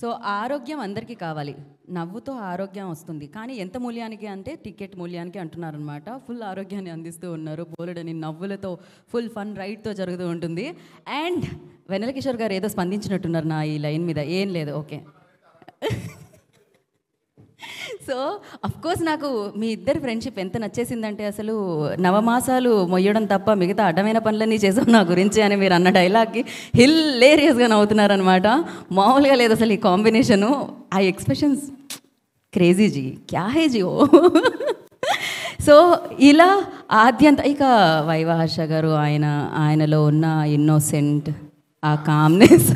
So ఆరోగ్యం అందరికీ కావాలి, నవ్వుతో ఆరోగ్యం వస్తుంది. కానీ ఎంత మూల్యానికి అంటే టికెట్ మూల్యానికి అంటున్నారనమాట. ఫుల్ ఆరోగ్యాన్ని అందిస్తూ ఉన్నారు, బోలెడని నవ్వులతో ఫుల్ ఫన్ రైడ్తో జరుగుతూ ఉంటుంది. అండ్ వెన్నెల కిషోర్ గారు ఏదో స్పందించినట్టున్నారు నా ఈ లైన్ మీద. ఏం లేదు, ఓకే. సో అఫ్కోర్స్ నాకు మీ ఇద్దరి ఫ్రెండ్షిప్ ఎంత నచ్చేసిందంటే, అసలు నవమాసాలు మొయ్యడం తప్ప మిగతా అడ్డమైన పనులన్నీ చేసాం నా గురించి అని మీరు అన్న డైలాగ్కి హిల్లేరియస్గా నవ్వుతున్నారనమాట. మామూలుగా లేదు అసలు ఈ కాంబినేషను. ఆ ఎక్స్ప్రెషన్స్ క్రేజీ జీ, క్యా హే జీ ఓ. సో ఇలా ఆద్యంత ఇక వైవా హర్ష గారు, ఆయనలో ఉన్న ఇన్నోసెంట్, ఆ కామ్నెస్,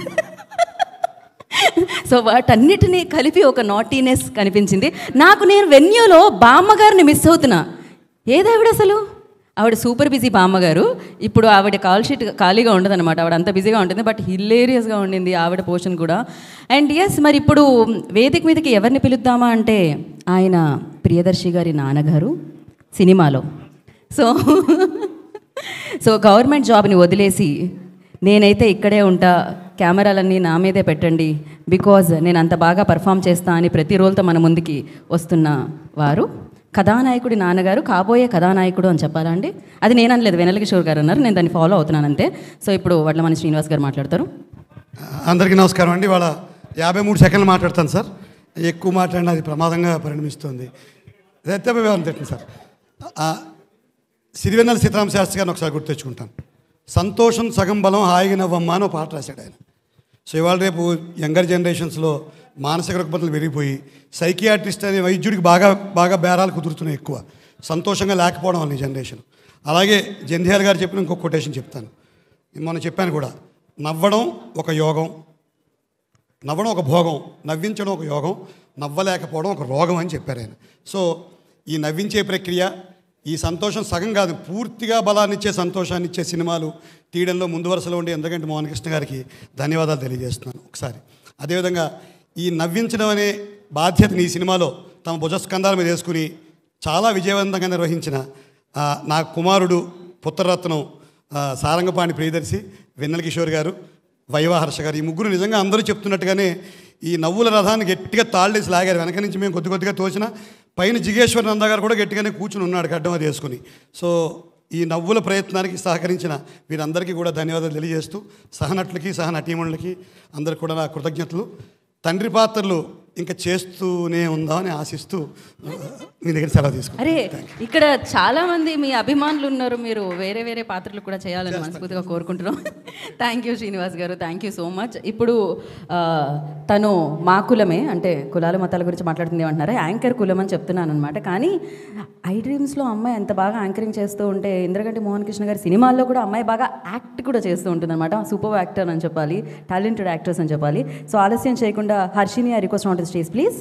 సో వాటన్నిటినీ కలిపి ఒక నాటీనెస్ కనిపించింది నాకు. నేను వెన్యూలో బామ్మగారిని మిస్ అవుతున్నా. ఏదావిడ అసలు? ఆవిడ సూపర్ బిజీ బామ్మగారు. ఇప్పుడు ఆవిడ కాల్ షీట్ ఖాళీగా ఉండదన్నమాట, ఆవిడ అంత బిజీగా ఉంటుంది. బట్ హిల్లేరియస్గా ఉండింది ఆవిడ పోర్షన్ కూడా. అండ్ ఎస్, మరి ఇప్పుడు వేదిక మీదకి ఎవరిని పిలుద్దామా అంటే, ఆయన ప్రియదర్శి గారి నాన్నగారు సినిమాలో. సో గవర్నమెంట్ జాబ్ని వదిలేసి నేనైతే ఇక్కడే ఉంటా, కెమెరాలన్నీ నా మీదే పెట్టండి, బికాజ్ నేను అంత బాగా పర్ఫామ్ చేస్తా అని ప్రతి రోల్తో మన ముందుకి వస్తున్న వారు కథానాయకుడి నాన్నగారు, కాబోయే కథానాయకుడు అని చెప్పాలా అండి? అది నేను అనలేదు, వెన్నెల కిషోర్ గారు అన్నారు, నేను దాన్ని ఫాలో అవుతున్నాను అంతే. సో ఇప్పుడు వడ్లమని శ్రీనివాస్ గారు మాట్లాడతారు. అందరికీ నమస్కారం అండి. వాళ్ళ 53 సెకండ్లు మాట్లాడతాను సార్. ఎక్కువ మాట్లాడినా అది ప్రమాదంగా పరిణమిస్తుంది. అంతే సార్. సిరివెన్నెల సీతారామ శాస్త్రి గారిని ఒకసారి గుర్తు తెచ్చుకుంటాను. సంతోషం సగం బలం హాయిగా నవ్వమ్మ అని ఒక పాట రాశాడు ఆయన. సో ఇవాళ రేపు యంగర్ జనరేషన్స్లో మానసిక రుగ్మతలు పెరిగిపోయి సైకియాట్రిస్ట్ అనే వైద్యుడికి బాగా బేరాలు కుదురుతున్నాయి ఎక్కువ, సంతోషంగా లేకపోవడం వల్ల ఈ జనరేషన్. అలాగే జంధ్యాల గారు చెప్పిన ఇంకొక కొటేషన్ చెప్తాను. మొన్న చెప్పాను కూడా, నవ్వడం ఒక యోగం, నవ్వడం ఒక భోగం, నవ్వించడం ఒక యోగం, నవ్వలేకపోవడం ఒక రోగం అని చెప్పారు ఆయన. సో ఈ నవ్వించే ప్రక్రియ, ఈ సంతోషం సగం కాదు, పూర్తిగా బలాన్ని ఇచ్చే, సంతోషాన్ని ఇచ్చే సినిమాలు తీయడంలో ముందు వరుసలో ఉండే ఎందుకంటే మోహన్ కృష్ణ గారికి ధన్యవాదాలు తెలియజేస్తున్నాను ఒకసారి. అదేవిధంగా ఈ నవ్వించడం అనే బాధ్యతని ఈ సినిమాలో తమ భుజస్కంధాల మీద వేసుకుని చాలా విజయవంతంగా నిర్వహించిన నా కుమారుడు పుత్రరత్నం సారంగపాణి ప్రియదర్శి, వెన్నెల కిషోర్ గారు, వైవా హర్ష గారు, ఈ ముగ్గురు నిజంగా అందరూ చెప్తున్నట్టుగానే ఈ నవ్వుల రథాన్ని గట్టిగా తాళ్ళేసి లాగారు. వెనక నుంచి మేము కొద్దిగా తోచిన పైన జిగేశ్వర్ నంద గారు కూడా గట్టిగానే కూర్చుని ఉన్నాడు గడ్డం అది వేసుకుని. సో ఈ నవ్వుల ప్రయత్నానికి సహకరించిన వీరందరికీ కూడా ధన్యవాదాలు తెలియజేస్తూ, సహనటులకి సహనటీమణులకి అందరికి కూడా నా కృతజ్ఞతలు. తండ్రి పాత్రలు ఇంకా చేస్తూనే ఉందామని ఆశిస్తూ మీ దగ్గర సెలవు తీసుకుంటాను. అరే, ఇక్కడ చాలామంది మీ అభిమానులు ఉన్నారు, మీరు వేరే వేరే పాత్రలు కూడా చేయాలని మనస్ఫూర్తిగా కోరుకుంటున్నాం. థ్యాంక్ యూ శ్రీనివాస్ గారు, థ్యాంక్ యూ సో మచ్. ఇప్పుడు తను మా కులమే, అంటే కులాల మతాల గురించి మాట్లాడుతుంది ఏమంటున్నారా, యాంకర్ కులం అని చెప్తున్నాను అనమాట. కానీ ఐ డ్రీమ్స్లో అమ్మాయి ఎంత బాగా యాంకరింగ్ చేస్తూ ఉంటే, ఇంద్రగంటి మోహన్ కృష్ణ గారి సినిమాల్లో కూడా అమ్మాయి బాగా యాక్ట్ కూడా చేస్తూ ఉంటుంది అనమాట. సూపర్ యాక్టర్ అని చెప్పాలి, టాలెంటెడ్ యాక్టర్స్ అని చెప్పాలి. సో ఆలస్యం చేయకుండా Harshini, I request on the stage please.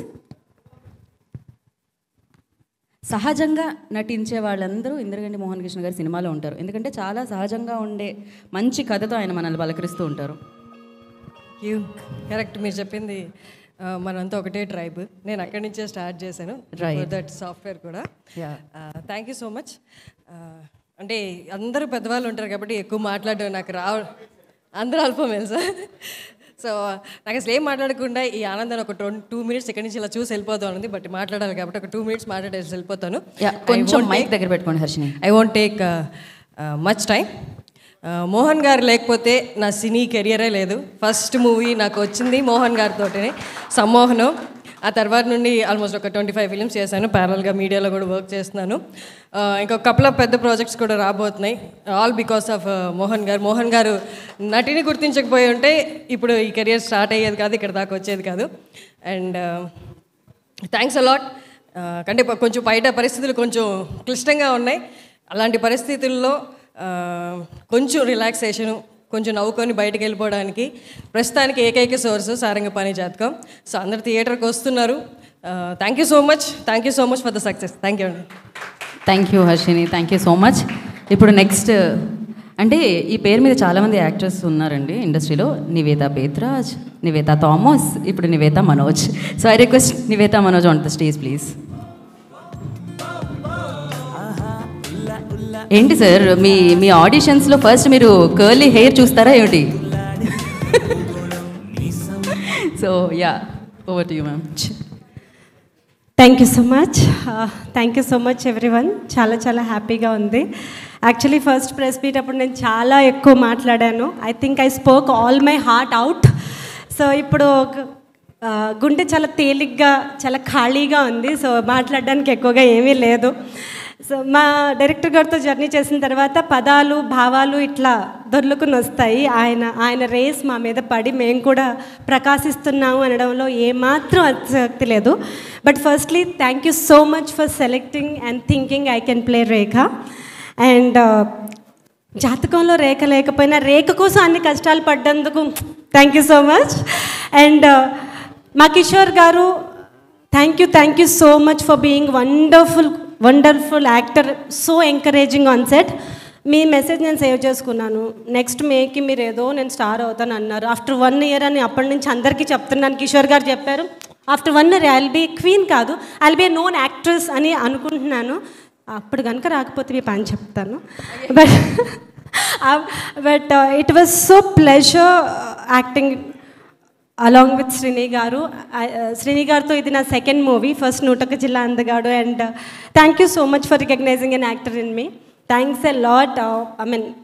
సహజంగా నటించే వాళ్ళందరూ ఇంద్రగంటి మోహన్ కృష్ణ గారి సినిమాలో ఉంటారు, ఎందుకంటే చాలా సహజంగా ఉండే మంచి కథతో ఆయన మనల్ని పలకరిస్తూ ఉంటారు. కరెక్ట్, మీరు చెప్పింది. మనంతా ఒకటే ట్రైబ్, నేను అక్కడి నుంచే స్టార్ట్ చేశాను దట్ సాఫ్ట్వేర్ కూడా. Thank you so much. అంటే అందరూ పెద్దవాళ్ళు ఉంటారు కాబట్టి ఎక్కువ మాట్లాడడం నాకు అందరూ అల్పమేల్ సార్. సో నాకు అసలు ఏం మాట్లాడకుండా ఈ ఆనందాన్ని ఒక 2 మినిట్స్ ఇక్కడి నుంచి ఇలా చూసి వెళ్ళిపోతాను ఉంది. బట్ మాట్లాడాలి కాబట్టి ఒక 2 మినిట్స్ మాట్లాడేసి వెళ్ళిపోతాను. కొంచెం మైక్ దగ్గర పెట్టుకోండి Harshini. I won't take much time. Mohan గారు లేకపోతే నా సినీ కెరియరే లేదు. ఫస్ట్ మూవీ నాకు వచ్చింది మోహన్ గారితోనే, సమ్మోహనం. ఆ తర్వాత నుండి ఆల్మోస్ట్ ఒక 25 ఫిలిమ్స్ చేశాను, ప్యారల్గా మీడియాలో కూడా వర్క్ చేస్తున్నాను. ఇంకొక కపుల్ ఆఫ్ పెద్ద ప్రాజెక్ట్స్ కూడా రాబోతున్నాయి, ఆల్ బికాస్ ఆఫ్ మోహన్ గారు. మోహన్ గారు నటిని గుర్తించకపోయి ఉంటే ఇప్పుడు ఈ కెరియర్ స్టార్ట్ అయ్యేది కాదు, ఇక్కడ దాకా వచ్చేది కాదు. And thanks a lot. అంటే కొంచెం బయట పరిస్థితులు కొంచెం క్లిష్టంగా ఉన్నాయి, అలాంటి పరిస్థితుల్లో కొంచెం రిలాక్సేషను, కొంచెం నవ్వుకొని బయటకు వెళ్ళిపోవడానికి ప్రస్తుతానికి ఏకైక సోర్సు సారంగపాణి జాతకం. సో అందరు థియేటర్కి వస్తున్నారు. Thank you so much for the success. Thank you అండి. Thank you Harshini, thank you so much. ఇప్పుడు నెక్స్ట్ అంటే ఈ పేరు మీద చాలామంది యాక్టర్స్ ఉన్నారండి ఇండస్ట్రీలో. నివేతా పేత్రాజ్, నివేతా థామస్, ఇప్పుడు Nivetha Manoj. So I request Nivetha Manoj on the stage please. ఏంటి సార్ మీ ఆడిషన్స్లో ఫస్ట్ మీరు కర్లీ హెయిర్ చూస్తారా ఏమిటి? So yeah over to you ma'am. Thank you so much everyone. చాలా హ్యాపీగా ఉంది. యాక్చువల్లీ ఫస్ట్ ప్రెస్ మీట్ అప్పుడు నేను చాలా ఎక్కువ మాట్లాడాను. I think I spoke all my heart out. So ఇప్పుడు గుండె చాలా తేలిగ్గా చాలా ఖాళీగా ఉంది. సో మాట్లాడడానికి ఎక్కువగా ఏమీ లేదు. సో మా డైరెక్టర్ గారితో జర్నీ చేసిన తర్వాత పదాలు భావాలు ఇట్లా దొర్లుకుని వస్తాయి. ఆయన రేస్ మా మీద పడి మేము కూడా ప్రకాశిస్తున్నాము అనడంలో ఏమాత్రం ఆసక్తి లేదు. But firstly thank you so much for selecting and thinking I can play Rekha. And జాతకంలో రేఖ లేకపోయినా రేఖ కోసం అన్ని కష్టాలు పడ్డందుకు thank you so much. And మా Kishore garu thank you so much for being wonderful actor, so encouraging on set. మీ message నేను save చేసుకున్నాను. నెక్స్ట్ మేకి మీరు ఏదో నేను స్టార్ అవుతాను అన్నారు. ఆఫ్టర్ 1 year అని అప్పటి నుంచి అందరికీ చెప్తున్నాను. కిషోర్ గారు చెప్పారు after 1 year I'll be queen కాదు, ఐల్ బీ నోన్ యాక్ట్రెస్ అని అనుకుంటున్నాను. అప్పుడు కనుక రాకపోతే మీ పని చెప్తాను. But it was so pleasure acting along with Srini garu. Srini గారితో ఇది నా సెకండ్ మూవీ. ఫస్ట్ నూటొక్క జిల్లా అందగాడు. And thank you so much for recognizing an actor in me. Thanks a lot.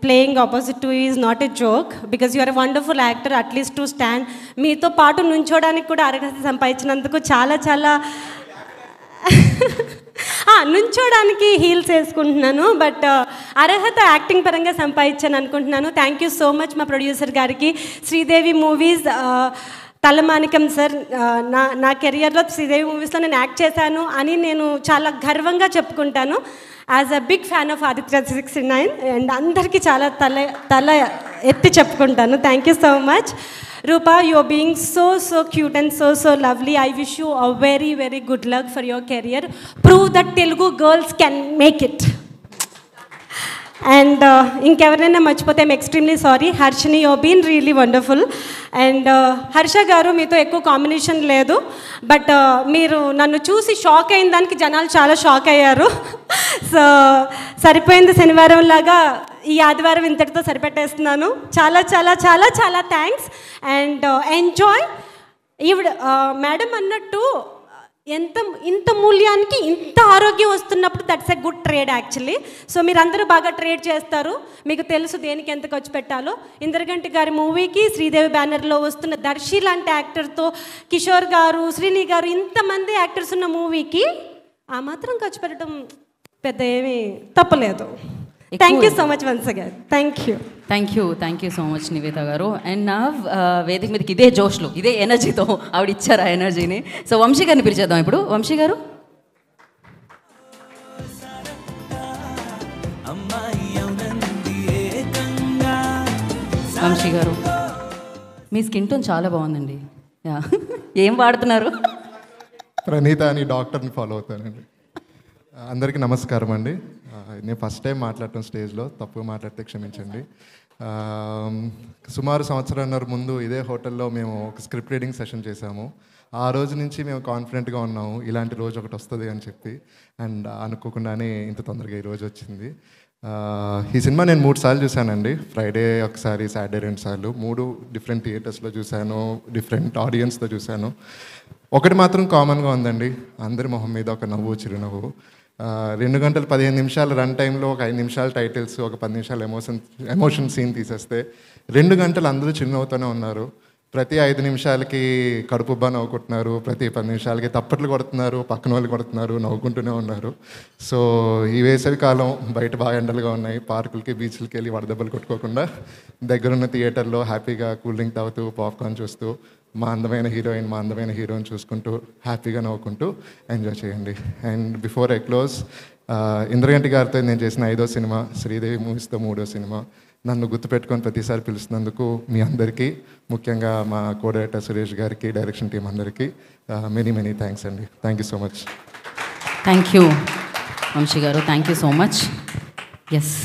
Playing opposite to is not a joke because you are a wonderful actor. At least to stand మీతో పాటు నుంచోడానికి కూడా అర్హత సంపాదించినందుకు చాలా నుంచోడానికి హీల్స్ వేసుకుంటున్నాను. But అర్హత యాక్టింగ్ పరంగా సంపాదించాను అనుకుంటున్నాను. థ్యాంక్ యూ సో మచ్ మా ప్రొడ్యూసర్ గారికి. శ్రీదేవి మూవీస్ తలమానికం సార్, నా కెరియర్లో శ్రీదేవి మూవీస్లో నేను యాక్ట్ చేశాను అని నేను చాలా గర్వంగా చెప్పుకుంటాను. As a big fan of Aditya 69 and అందరికీ చాలా తల ఎత్తి చెప్పుకుంటాను. Thank you so much. Rupa, you're being so cute and so lovely. I wish you a very good luck for your career. Prove that Telugu girls can make it. And ఇంకెవరైనా మర్చిపోతే I'm extremely sorry. Harshini, you been really wonderful. And Harsha garu మీతో ఎక్కువ combination లేదు. But మీరు నన్ను చూసి shock అయిన దానికి జనాలు చాలా షాక్ అయ్యారు. సో సరిపోయింది శనివారం లాగా ఈ ఆదివారం ఇంతటితో సరిపెట్టేస్తున్నాను. చాలా థ్యాంక్స్ అండ్ ఎంజాయ్. ఈవిడ మేడం అన్నట్టు ఇంత మూల్యానికి ఇంత ఆరోగ్యం వస్తున్నప్పుడు that's a good trade actually. So మీరందరూ బాగా ట్రేడ్ చేస్తారు. మీకు తెలుసు దేనికి ఎంత ఖర్చు పెట్టాలో. ఇంద్రగంటి గారి మూవీకి శ్రీదేవి బ్యానర్లో వస్తున్న దర్శి లాంటి యాక్టర్తో కిషోర్ గారు, శ్రీని గారు ఇంతమంది యాక్టర్స్ ఉన్న మూవీకి ఆ మాత్రం ఖర్చు పెట్టడం పెద్ద ఏమీ తప్పలేదు. Thank you so much once again. Thank you so much Nivetha గారు. అండ్ నా వేదిక మీదకి ఇదే జోష్లో ఇదే ఎనర్జీతో ఆవిడ ఇచ్చారు ఆ ఎనర్జీని. సో వంశీ గారిని పిలిచేద్దాం ఇప్పుడు. వంశీ గారు, మీ స్కిన్ టోన్ చాలా బాగుందండి. ఏం వాడుతున్నారు? ప్రణీత అని డాక్టర్ని ఫాలో అవుతానండి. అందరికీ నమస్కారం అండి. నేను ఫస్ట్ టైం మాట్లాడటం స్టేజ్లో, తప్పుగా మాట్లాడితే క్షమించండి. సుమారు సంవత్సరాన్నర ముందు ఇదే హోటల్లో మేము ఒక స్క్రిప్ట్ రీడింగ్ సెషన్ చేశాము. ఆ రోజు నుంచి మేము కాన్ఫిడెంట్గా ఉన్నాము ఇలాంటి రోజు ఒకటి వస్తుంది అని చెప్పి. అండ్ అనుకోకుండానే ఇంత తొందరగా ఈ రోజు వచ్చింది. ఈ సినిమా నేను 3 సార్లు చూశానండి. ఫ్రైడే ఒకసారి, సాటర్డే 2 సార్లు. 3 డిఫరెంట్ థియేటర్స్లో చూశాను, డిఫరెంట్ ఆడియన్స్తో చూశాను. ఒకటి మాత్రం కామన్గా ఉందండి, అందరి మొహం మీద ఒక నవ్వు, చిరునవ్వు. 2 గంటలు 15 నిమిషాలు రన్ టైంలో ఒక 5 నిమిషాలు టైటిల్స్, ఒక 10 నిమిషాలు ఎమోషన్ సీన్ తీసేస్తే 2 గంటలు అందరూ చిరునవ్వుతూనే ఉన్నారు. ప్రతి 5 నిమిషాలకి కడుపుబ్బా నవ్వుకుంటున్నారు, ప్రతి 10 నిమిషాలకి తప్పట్లు కొడుతున్నారు, పక్కన వాళ్ళు కొడుతున్నారు, నవ్వుకుంటూనే ఉన్నారు. సో ఈ వేసవి కాలం బయట బాగా ఎండలుగా ఉన్నాయి. పార్కులకి, బీచ్లకి వెళ్ళి వడదెబ్బలు కొట్టుకోకుండా దగ్గరున్న థియేటర్లో హ్యాపీగా కూల్ డ్రింక్ తాగుతూ, పాప్కార్న్ చూస్తూ, మా అందమైన హీరోయిన్ చూసుకుంటూ, హ్యాపీగా నవ్వుకుంటూ ఎంజాయ్ చేయండి. And before I close, Indraganti గారితో నేను చేసిన 5వ సినిమా, శ్రీదేవి మూవీస్తో 3వ సినిమా. నన్ను గుర్తుపెట్టుకొని ప్రతిసారి పిలుస్తున్నందుకు మీ అందరికీ, ముఖ్యంగా మా కో డైరెక్టర్ సురేష్ గారికి, డైరెక్షన్ టీం అందరికీ మెనీ థ్యాంక్స్ అండి. Thank you so much. Thank you Vamsi garu, thank you so much. Yes,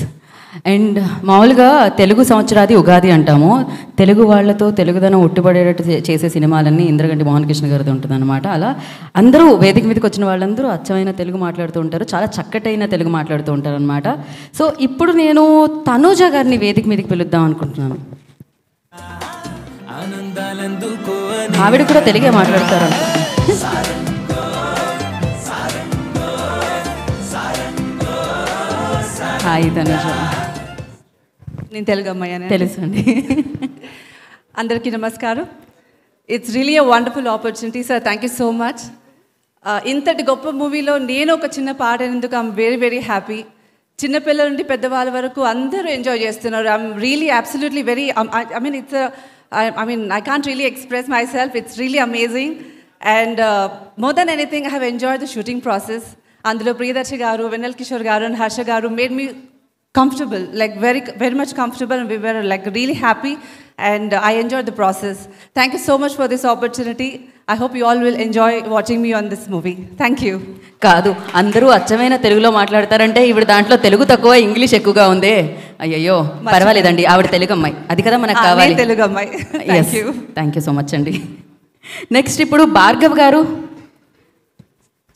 and మామూలుగా తెలుగు సంవత్సరాది ఉగాది అంటాము. తెలుగు వాళ్ళతో తెలుగుదనం ఉట్టుపడేటట్టు చేసే సినిమాలన్నీ ఇంద్రగంటి మోహన్ కృష్ణ గారితో ఉంటుందన్నమాట. అలా అందరూ వేదిక మీదకి వచ్చిన వాళ్ళందరూ అచ్చమైన తెలుగు మాట్లాడుతూ ఉంటారు, చాలా చక్కటైన తెలుగు మాట్లాడుతూ ఉంటారు అనమాట. సో ఇప్పుడు నేను తనూజ గారిని వేదిక మీదకి పిలుద్దాం అనుకుంటున్నాను. ఆవిడ కూడా తెలుగే మాట్లాడతారు. హాయ్ తనుజ. నేను తెలుగు అమ్మాయి తెలుసు అండి. అందరికీ నమస్కారం. It's really a wonderful opportunity sir. Thank you so much. ఇంతటి గొప్ప మూవీలో నేను ఒక చిన్న పాట అయినందుకు ఐఎమ్ వెరీ వెరీ హ్యాపీ. చిన్నపిల్లల నుండి పెద్దవాళ్ళ వరకు అందరూ ఎంజాయ్ చేస్తున్నారు. I'm really absolutely very I can't really express myself. It's really amazing. And more than anything, I have enjoyed the shooting process. Andulo Priyadarshi garu, Venal Kishore garu and Harsha garu made me comfortable, like very, very much comfortable, and we were like really happy, and I enjoyed the process. Thank you so much for this opportunity. I hope you all will enjoy watching me on this movie. Thank you. కాదు, అందరూ అచ్చమైన తెలుగులో మాట్లాడతారంటే ఇప్పుడు దాంట్లో తెలుగు తక్కువ English ఎక్కువగా ఉంది. అయ్యయ్యో పర్వాలేదండి, ఆవిడ తెలుగు అమ్మాయి, అది కదా మనకు కావాలి. తెలుగు అమ్మాయి. థ్యాంక్ యూ సో మచ్ అండి. నెక్స్ట్ ఇప్పుడు భార్గవ్ గారు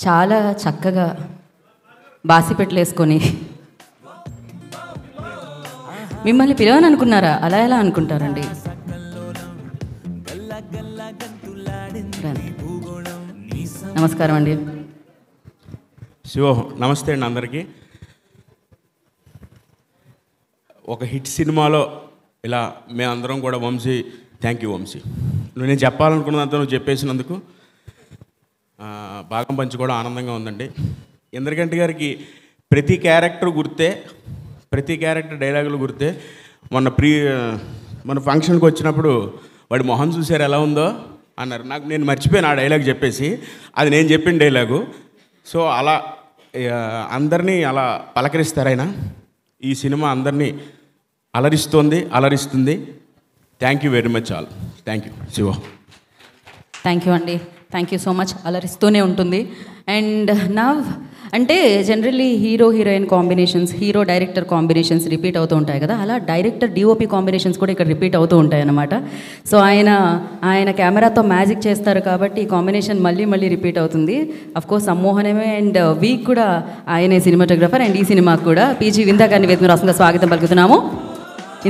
చాలా చక్కగా బాసిపెట్లు వేసుకొని మిమ్మల్ని పిలవని అనుకున్నారా? అలా ఎలా అనుకుంటారండి? నమస్కారం అండి. శివ నమస్తే అండి అందరికీ. ఒక హిట్ సినిమాలో ఇలా మేమందరం కూడా వంశీ, థ్యాంక్ యూ వంశీ, నేను చెప్పాలనుకున్నంత నువ్వు చెప్పేసినందుకు భాగం పంచుకోవడం ఆనందంగా ఉందండి. ఇంద్రగంటి గారికి ప్రతి క్యారెక్టర్ గుర్తే, ప్రతి క్యారెక్టర్ డైలాగులు గుర్తే. మన ఫంక్షన్కి వచ్చినప్పుడు వాడి మొహం చూసారు ఎలా ఉందో అన్నారు. నేను మర్చిపోయాను ఆ డైలాగ్ చెప్పేసి, అది నేను చెప్పిన డైలాగు. సో అలా అందరినీ అలా పలకరిస్తారు ఆయన. ఈ సినిమా అందరినీ అలరిస్తుంది. Thank you very much all. Thank you Shiva. Thank you అండి. Thank you so much. అలరిస్తూనే ఉంటుంది. అండ్ నవ్ అంటే generally hero heroine combinations, hero director combinations repeat అవుతూ ఉంటాయి కదా, అలా డైరెక్టర్ డిఓపి కాంబినేషన్స్ కూడా ఇక్కడ రిపీట్ అవుతూ ఉంటాయి అన్నమాట. సో ఆయన కెమెరాతో మ్యాజిక్ చేస్తారు కాబట్టి ఈ కాంబినేషన్ మళ్ళీ రిపీట్ అవుతుంది. అఫ్కోర్స్ సమ్మోహనమే. అండ్ వీక్ కూడా ఆయనే సినిమాటోగ్రఫర్. అండ్ ఈ సినిమాకు కూడా పీజీ విందా గారిని వేదిక రాష్ట్రంగా స్వాగతం పలుకుతున్నాము.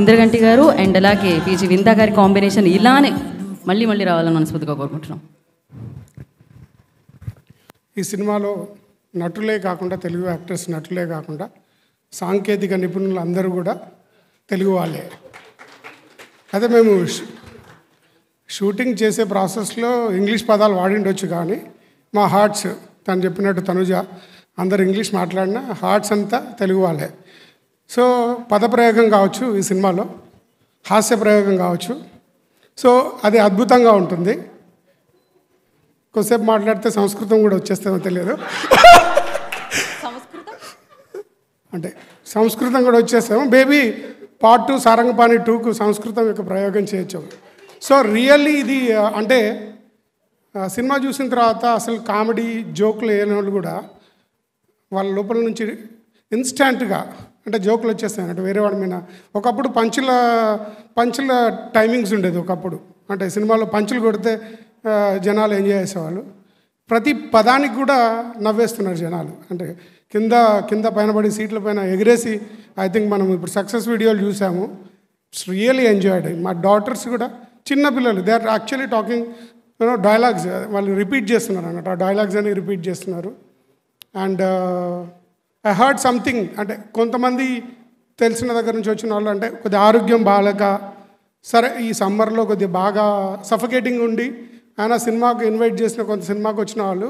ఇంద్రగంటి గారు అండ్ అలాగే పీజీ విందా గారి కాంబినేషన్ ఇలానే మళ్ళీ రావాలని మనస్ఫూర్తిగా కోరుకుంటున్నాం. ఈ సినిమాలో నటులే కాకుండా, తెలుగు యాక్టర్స్ నటులే కాకుండా సాంకేతిక నిపుణులు అందరూ కూడా తెలుగు వాళ్ళే. అదే మేము షూటింగ్ చేసే ప్రాసెస్లో ఇంగ్లీష్ పదాలు వాడిండొచ్చు, కానీ మా హార్ట్స్ తను చెప్పినట్టు తనుజ అందరు ఇంగ్లీష్ మాట్లాడినా హార్ట్స్ అంతా తెలుగు వాళ్ళే. సో పదప్రయోగం కావచ్చు, ఈ సినిమాలో హాస్య ప్రయోగం కావచ్చు, సో అది అద్భుతంగా ఉంటుంది. కొద్దిసేపు మాట్లాడితే సంస్కృతం కూడా వచ్చేస్తుందో తెలియదు, అంటే సంస్కృతం కూడా వచ్చేస్తాము. బేబీ పార్ట్ 2 సారంగపాణి 2కు సంస్కృతం యొక్క ప్రయోగం చేయొచ్చు. సో రియల్లీ ఇది అంటే సినిమా చూసిన తర్వాత అసలు కామెడీ జోకులు వేయని వాళ్ళు కూడా వాళ్ళ లోపల నుంచి ఇన్స్టాంట్గా అంటే జోకులు వచ్చేస్తాయి. అంటే వేరే వాడి మీద ఒకప్పుడు పంచుల టైమింగ్స్ ఉండేది ఒకప్పుడు. అంటే సినిమాలో పంచులు కొడితే జనాలు ఎంజాయ్ చేసేవాళ్ళు. ప్రతి పదానికి కూడా నవ్వేస్తున్నారు జనాలు. అంటే కింద పైన పడి సీట్ల పైన ఎగిరేసి ఐ థింక్ మనం ఇప్పుడు సక్సెస్ వీడియోలు చూసాము. It's really enjoyed. మా డాటర్స్ కూడా చిన్న పిల్లలు, they are actually talking dialogues, వాళ్ళు రిపీట్ చేస్తున్నారు అన్నట్టు. ఆ డైలాగ్స్ అని రిపీట్ చేస్తున్నారు. అండ్ ఐ హర్డ్ సంథింగ్, అంటే కొంతమంది తెలిసిన దగ్గర నుంచి వచ్చిన వాళ్ళు అంటే కొద్దిగా ఆరోగ్యం బాగాలేక, సరే ఈ సమ్మర్లో కొద్దిగా బాగా సఫకేటింగ్ ఉండి ఆయన సినిమాకు ఇన్వైట్ చేసిన కొంత సినిమాకి వచ్చిన వాళ్ళు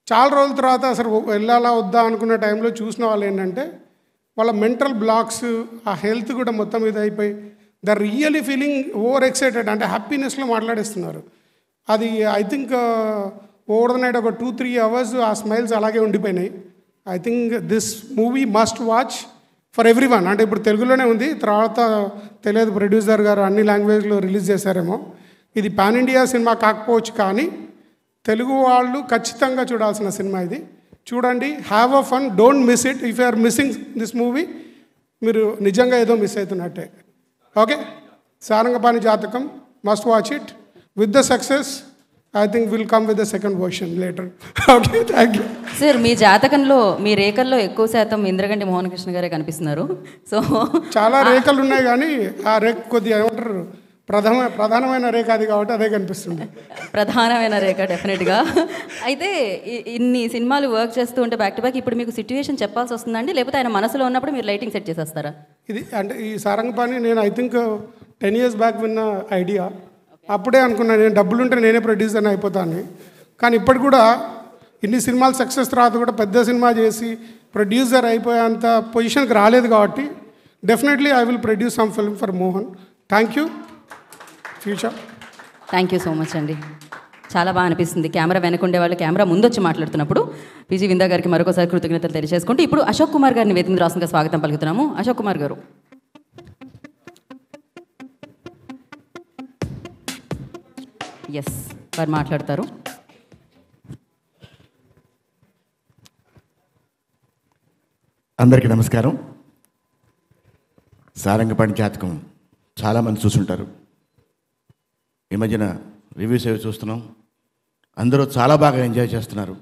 చాలా రోజుల తర్వాత అసలు వెళ్ళాలా వద్దా అనుకున్న టైంలో చూసిన వాళ్ళు ఏంటంటే వాళ్ళ మెంటల్ బ్లాక్స్, ఆ హెల్త్ కూడా మొత్తం ఇది అయిపోయి the really feeling over excited, అంటే హ్యాపీనెస్లో మాట్లాడేస్తున్నారు. అది I think over the night ఒక 2-3 అవర్స్ ఆ స్మైల్స్ అలాగే ఉండిపోయినాయి. I think this movie must watch for everyone. అంటే ఇప్పుడు తెలుగులోనే ఉంది, తర్వాత తెలియదు ప్రొడ్యూసర్ గారు అన్ని లాంగ్వేజ్లో రిలీజ్ చేశారేమో. ఇది పాన్ ఇండియా సినిమా కాకపోవచ్చు, కానీ తెలుగు వాళ్ళు ఖచ్చితంగా చూడాల్సిన సినిమా ఇది. చూడండి, have a fun, don't miss it. If you are missing this movie, మీరు నిజంగా ఏదో మిస్ అవుతున్నట్టే. Okay, Sarangapani Jathakam must watch it. With the success I think will come with the second version later. Okay, thank you sir. మీ జాతకంలో, మీ రేఖల్లో ఎక్కువ శాతం ఇంద్రగంటి మోహన్ కృష్ణ గారే కనిపిస్తున్నారు. సో చాలా రేఖలు ఉన్నాయి, కానీ ఆ రేఖ కొద్దిగా ఏమంటారు ప్రధానమైన రేఖ అది కాబట్టి అదే కనిపిస్తుంది. ప్రధానమైన రేఖ డెఫినెట్గా. అయితే ఇన్ని సినిమాలు వర్క్ చేస్తూ ఉంటే బ్యాక్ టు బ్యాక్ ఇప్పుడు మీకు సిచ్యువేషన్ చెప్పాల్సి వస్తుందండి, లేకపోతే ఆయన మనసులో ఉన్నప్పుడు మీరు లైటింగ్ సెట్ చేసేస్తారా? ఇది అంటే ఈ సారంగపాణి నేను ఐ థింక్ 10 years బ్యాక్ విన్న ఐడియా. అప్పుడే అనుకున్నాను నేను డబ్బులుంటే నేనే ప్రొడ్యూసర్ అయిపోతాను. కానీ ఇప్పటికి కూడా ఇన్ని సినిమాలు సక్సెస్ తర్వాత కూడా పెద్ద సినిమా చేసి ప్రొడ్యూసర్ అయిపోయేంత పొజిషన్కి రాలేదు కాబట్టి definitely I will produce some film for Mohan. Thank you future. Thank you so much అండి. చాలా బాగా అనిపిస్తుంది కెమెరా వెనకుండే వాళ్ళు కెమెరా ముందు వచ్చి మాట్లాడుతున్నప్పుడు. పిజి విందా గారికి మరొకసారి కృతజ్ఞతలు తెలియజేసుకుంటూ ఇప్పుడు అశోక్ కుమార్ గారిని వేదిక రాష్ట్రంగా స్వాగతం పలుకుతున్నాము. అశోక్ కుమార్ గారు. ఎస్, వారు మాట్లాడతారు. అందరికీ నమస్కారం. సారంగపాణి జాతకం చాలామంది చూసుంటారు. ఈ మధ్యన రివ్యూస్ అవి చూస్తున్నాం, అందరూ చాలా బాగా ఎంజాయ్ చేస్తున్నారు.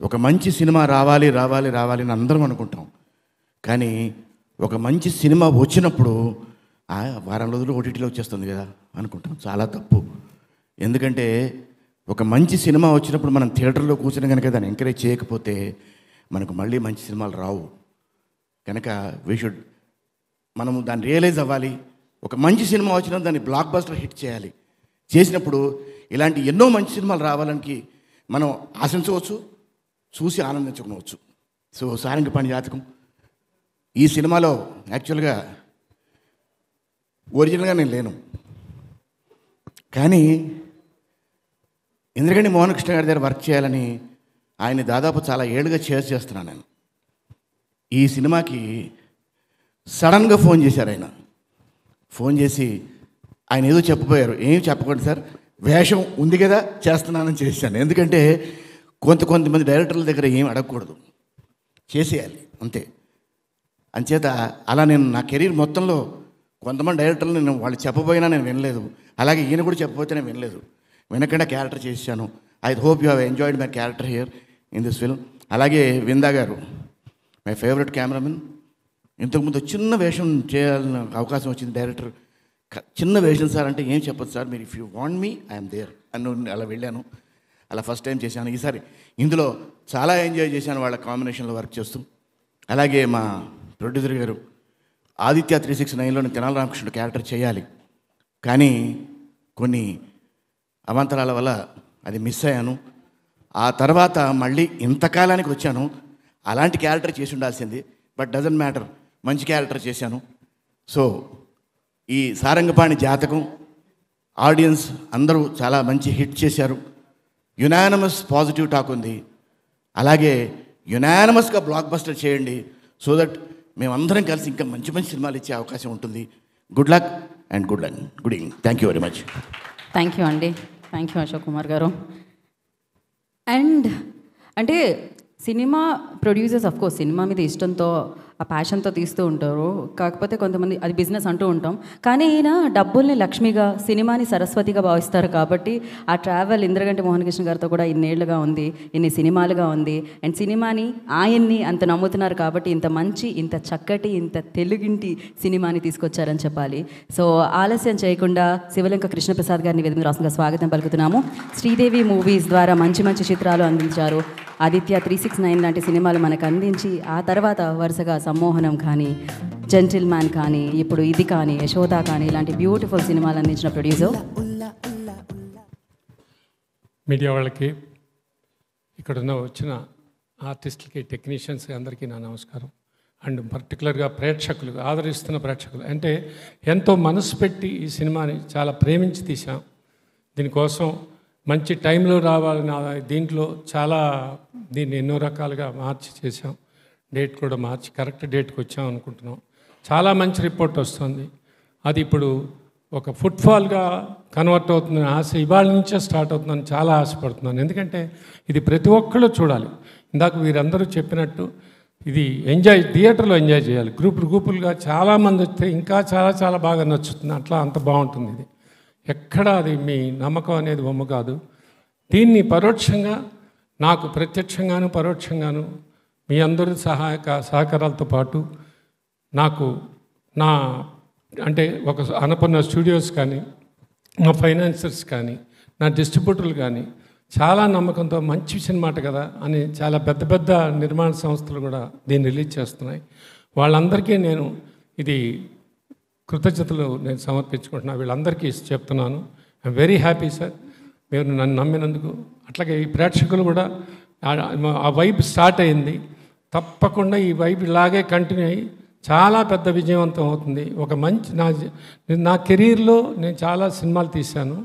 ఒక మంచి సినిమా రావాలి రావాలి రావాలి అని అందరం అనుకుంటాం. కానీ ఒక మంచి సినిమా వచ్చినప్పుడు వారం రోజులు ఓటీటీలో వచ్చేస్తుంది కదా అనుకుంటాం. చాలా తప్పు. ఎందుకంటే ఒక మంచి సినిమా వచ్చినప్పుడు మనం థియేటర్లో కూర్చుని కనుక దాన్ని ఎంకరేజ్ చేయకపోతే మనకు మళ్ళీ మంచి సినిమాలు రావు. కనుక మనము దాన్ని రియలైజ్ అవ్వాలి. ఒక మంచి సినిమా వచ్చినా దాన్ని బ్లాక్ బస్టర్ హిట్ చేయాలి. చేసినప్పుడు ఇలాంటి ఎన్నో మంచి సినిమాలు రావాలని మనం ఆశించవచ్చు, చూసి ఆనందించుకోవచ్చు. సో సారంగపాణి జాతకం ఈ సినిమాలో యాక్చువల్గా ఒరిజినల్గా నేను లేను, కానీ ఇంద్రగంటి మోహన్ కృష్ణ గారి దగ్గర వర్క్ చేయాలని ఆయన దాదాపు చాలా ఏళ్ళుగా చేస్తున్నాను నేను. ఈ సినిమాకి సడన్గా ఫోన్ చేశారు. ఆయన ఫోన్ చేసి ఆయన ఏదో చెప్పబోయారు. ఏం చెప్పకండి సార్, వేషం ఉంది కదా చేస్తున్నానని చేశాను. ఎందుకంటే కొంతమంది డైరెక్టర్ల దగ్గర ఏం అడగకూడదు, చేసేయాలి అంతే. అంచేత అలా నేను నా కెరీర్ మొత్తంలో కొంతమంది డైరెక్టర్లు నేను వాళ్ళు చెప్పబోయినా నేను వినలేదు, అలాగే ఈయన కూడా చెప్పబోతే నేను వినలేదు. వెనకుండా క్యారెక్టర్ చేశాను. I hope you have enjoyed my character here in this film. అలాగే విందా గారు మై ఫేవరెట్ కెమెరామెన్. ఇంతకుముందు చిన్న వేషం చేయాలని అవకాశం వచ్చింది. డైరెక్టర్ చిన్న వేషం సార్ అంటే ఏం చెప్పదు సార్, మీరు if you want me I'm there అని అలా వెళ్ళాను. అలా ఫస్ట్ టైం చేశాను. ఈసారి ఇందులో చాలా ఎంజాయ్ చేశాను వాళ్ళ కాంబినేషన్లో వర్క్ చేస్తూ. అలాగే మా ప్రొడ్యూసర్ గారు ఆదిత్య 369లో తెనాలి రామకృష్ణుడు క్యారెక్టర్ చేయాలి, కానీ కొన్ని అవాంతరాల వల్ల అది మిస్ అయ్యాను. ఆ తర్వాత మళ్ళీ ఇంతకాలానికి వచ్చాను. అలాంటి క్యారెక్టర్ చేసి ఉండాల్సింది, బట్ డజంట్ మ్యాటర్, మంచి క్యారెక్టర్ చేశాను. సో ఈ సారంగపాణి జాతకం ఆడియన్స్ అందరూ చాలా మంచి హిట్ చేశారు. యునానిమస్ పాజిటివ్ టాక్ ఉంది. అలాగే యునానిమస్గా బ్లాక్ బస్టర్ చేయండి, సో దట్ మేమందరం కలిసి ఇంకా మంచి మంచి సినిమాలు ఇచ్చే అవకాశం ఉంటుంది. Good luck and good evening. Thank you very much. Thank you అండి. Thank you Ashok Kumar garu. And అంటే సినిమా ప్రొడ్యూసర్స్ అఫ్కోర్స్ సినిమా మీద ఇష్టంతో ఆ ప్యాషన్తో తీస్తూ ఉంటారు. కాకపోతే కొంతమంది అది బిజినెస్ అంటూ ఉంటాం, కానీ ఈయన డబ్బుల్ని లక్ష్మిగా, సినిమాని సరస్వతిగా భావిస్తారు. కాబట్టి ఆ ట్రావెల్ ఇంద్రగంటి మోహన్ కృష్ణ గారితో కూడా ఇన్నేళ్లుగా ఉంది, ఇన్ని సినిమాలుగా ఉంది. అండ్ సినిమాని ఆయన్ని అంత నమ్ముతున్నారు కాబట్టి ఇంత మంచి, ఇంత చక్కటి, ఇంత తెలుగింటి సినిమాని తీసుకొచ్చారని చెప్పాలి. సో ఆలస్యం చేయకుండా శివలంక కృష్ణప్రసాద్ గారిని వేదిక రాష్ట్రంగా స్వాగతం పలుకుతున్నాము. శ్రీదేవి మూవీస్ ద్వారా మంచి మంచి చిత్రాలు అందించారు. ఆదిత్య 369 లాంటి సినిమాలు మనకు అందించి ఆ తర్వాత వరుసగా సమ్మోహనం కానీ, జెంటిల్మ్యాన్ కానీ, ఇప్పుడు ఇది కానీ, యశోద కానీ ఇలాంటి బ్యూటిఫుల్ సినిమాలు అందించిన ప్రొడ్యూసర్. మీడియా వాళ్ళకి, ఇక్కడున్న వచ్చిన ఆర్టిస్టులకి, టెక్నీషియన్స్ అందరికీ నా నమస్కారం. అండ్ పర్టికులర్గా ప్రేక్షకులు, ఆదరిస్తున్న ప్రేక్షకులు, అంటే ఎంతో మనసు పెట్టి ఈ సినిమాని చాలా ప్రేమించి తీసాం. దీనికోసం మంచి టైంలో రావాలని దీంట్లో చాలా దీన్ని ఎన్నో రకాలుగా మార్చి చేసాం. డేట్ కూడా మార్చి కరెక్ట్ డేట్కి వచ్చాం అనుకుంటున్నాం. చాలా మంచి రిపోర్ట్ వస్తుంది. అది ఇప్పుడు ఒక ఫుట్ఫాల్గా కన్వర్ట్ అవుతుందని ఆశ ఇవాళ నుంచే స్టార్ట్ అవుతుందని చాలా ఆశపడుతున్నాను. ఎందుకంటే ఇది ప్రతి ఒక్కళ్ళు చూడాలి. ఇందాక వీరందరూ చెప్పినట్టు ఇది థియేటర్లో ఎంజాయ్ చేయాలి. గ్రూపులుగా చాలామంది వస్తే ఇంకా చాలా చాలా బాగా నచ్చుతుంది. అట్లా అంత బాగుంటుంది. ఇది ఎక్కడ అది మీ నమ్మకం అనేది బొమ్మ కాదు. దీన్ని పరోక్షంగా నాకు ప్రత్యక్షంగాను పరోక్షంగాను మీ అందరి సహకారాలతో పాటు నాకు అంటే ఒక అన్నపూర్ణ స్టూడియోస్ కానీ, నా ఫైనాన్సర్స్ కానీ నా డిస్ట్రిబ్యూటర్లు కానీ చాలా నమ్మకంతో మంచి సినిమాట కదా అని చాలా పెద్ద పెద్ద నిర్మాణ సంస్థలు కూడా దీన్ని రిలీజ్ చేస్తున్నాయి. వాళ్ళందరికీ నేను ఇది కృతజ్ఞతలు నేను సమర్పించుకుంటున్నాను. వీళ్ళందరికీ చెప్తున్నాను. ఐఎమ్ వెరీ హ్యాపీ సార్, మీరు నన్ను నమ్మినందుకు. అట్లాగే ఈ ప్రేక్షకులు కూడా ఆ వైబ్ స్టార్ట్ అయింది. తప్పకుండా ఈ వైబ్ ఇలాగే కంటిన్యూ అయ్యి చాలా పెద్ద విజయవంతం అవుతుంది. ఒక మంచి నా కెరీర్లో నేను చాలా సినిమాలు తీశాను.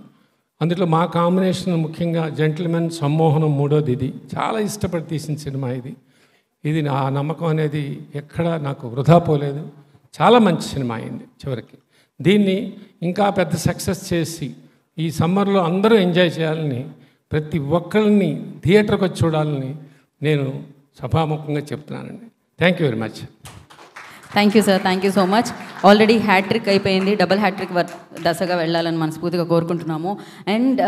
అందులో మా కాంబినేషన్ ముఖ్యంగా జెంటిల్మెన్, సమ్మోహనం మూడోది. ఇది చాలా ఇష్టపడి తీసిన సినిమా. ఇది నా నమ్మకం అనేది ఎక్కడా నాకు వృధా పోలేదు. చాలా మంచి సినిమా అయింది చివరికి. దీన్ని ఇంకా పెద్ద సక్సెస్ చేసి ఈ సమ్మర్లో అందరూ ఎంజాయ్ చేయాలని, ప్రతి ఒక్కరిని థియేటర్కి వచ్చి చూడాలని నేను సభాముఖంగా చెప్తున్నానండి. Thank you very much. Thank you sir, thank you so much. Already hattrick అయిపోయింది, డబుల్ హ్యాట్రిక్ దశగా వెళ్ళాలని మనస్ఫూర్తిగా కోరుకుంటున్నాము. అండ్